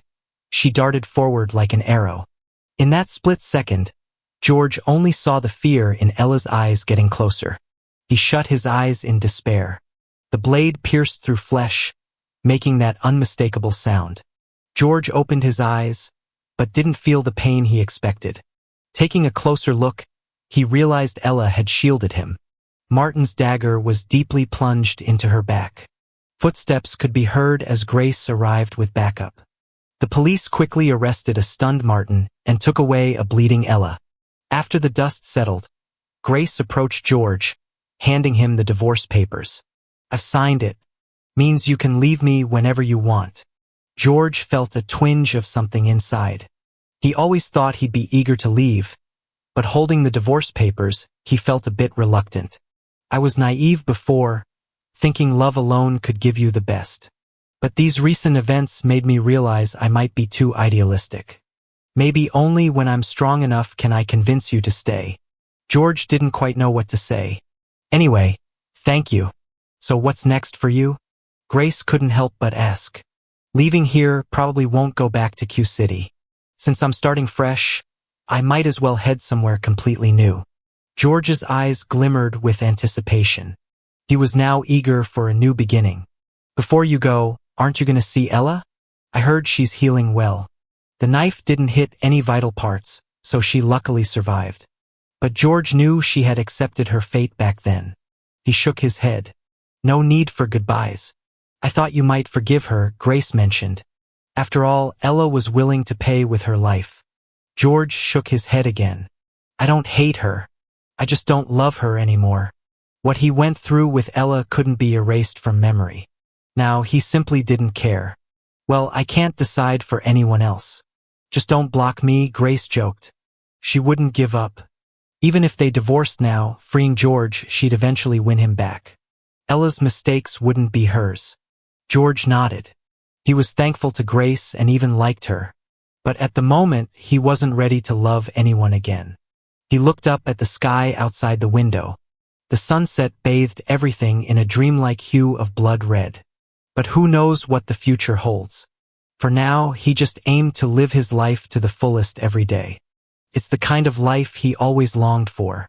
she darted forward like an arrow. In that split second, George only saw the fear in Ella's eyes getting closer. He shut his eyes in despair. The blade pierced through flesh, making that unmistakable sound. George opened his eyes, but didn't feel the pain he expected. Taking a closer look, he realized Ella had shielded him. Martin's dagger was deeply plunged into her back. Footsteps could be heard as Grace arrived with backup. The police quickly arrested a stunned Martin and took away a bleeding Ella. After the dust settled, Grace approached George, handing him the divorce papers. I've signed it. Means you can leave me whenever you want. George felt a twinge of something inside. He always thought he'd be eager to leave, but holding the divorce papers, he felt a bit reluctant. I was naive before, thinking love alone could give you the best. But these recent events made me realize I might be too idealistic. Maybe only when I'm strong enough can I convince you to stay. George didn't quite know what to say. Anyway, thank you. So what's next for you? Grace couldn't help but ask. Leaving here probably won't go back to Q City. Since I'm starting fresh, I might as well head somewhere completely new. George's eyes glimmered with anticipation. He was now eager for a new beginning. Before you go, aren't you going to see Ella? I heard she's healing well. The knife didn't hit any vital parts, so she luckily survived. But George knew she had accepted her fate back then. He shook his head. No need for goodbyes. I thought you might forgive her, Grace mentioned. After all, Ella was willing to pay with her life. George shook his head again. I don't hate her. I just don't love her anymore. What he went through with Ella couldn't be erased from memory. Now, he simply didn't care. Well, I can't decide for anyone else. Just don't block me, Grace joked. She wouldn't give up. Even if they divorced now, freeing George, she'd eventually win him back. Ella's mistakes wouldn't be hers. George nodded. He was thankful to Grace and even liked her. But at the moment, he wasn't ready to love anyone again. He looked up at the sky outside the window. The sunset bathed everything in a dreamlike hue of blood red. But who knows what the future holds? For now, he just aimed to live his life to the fullest every day. It's the kind of life he always longed for.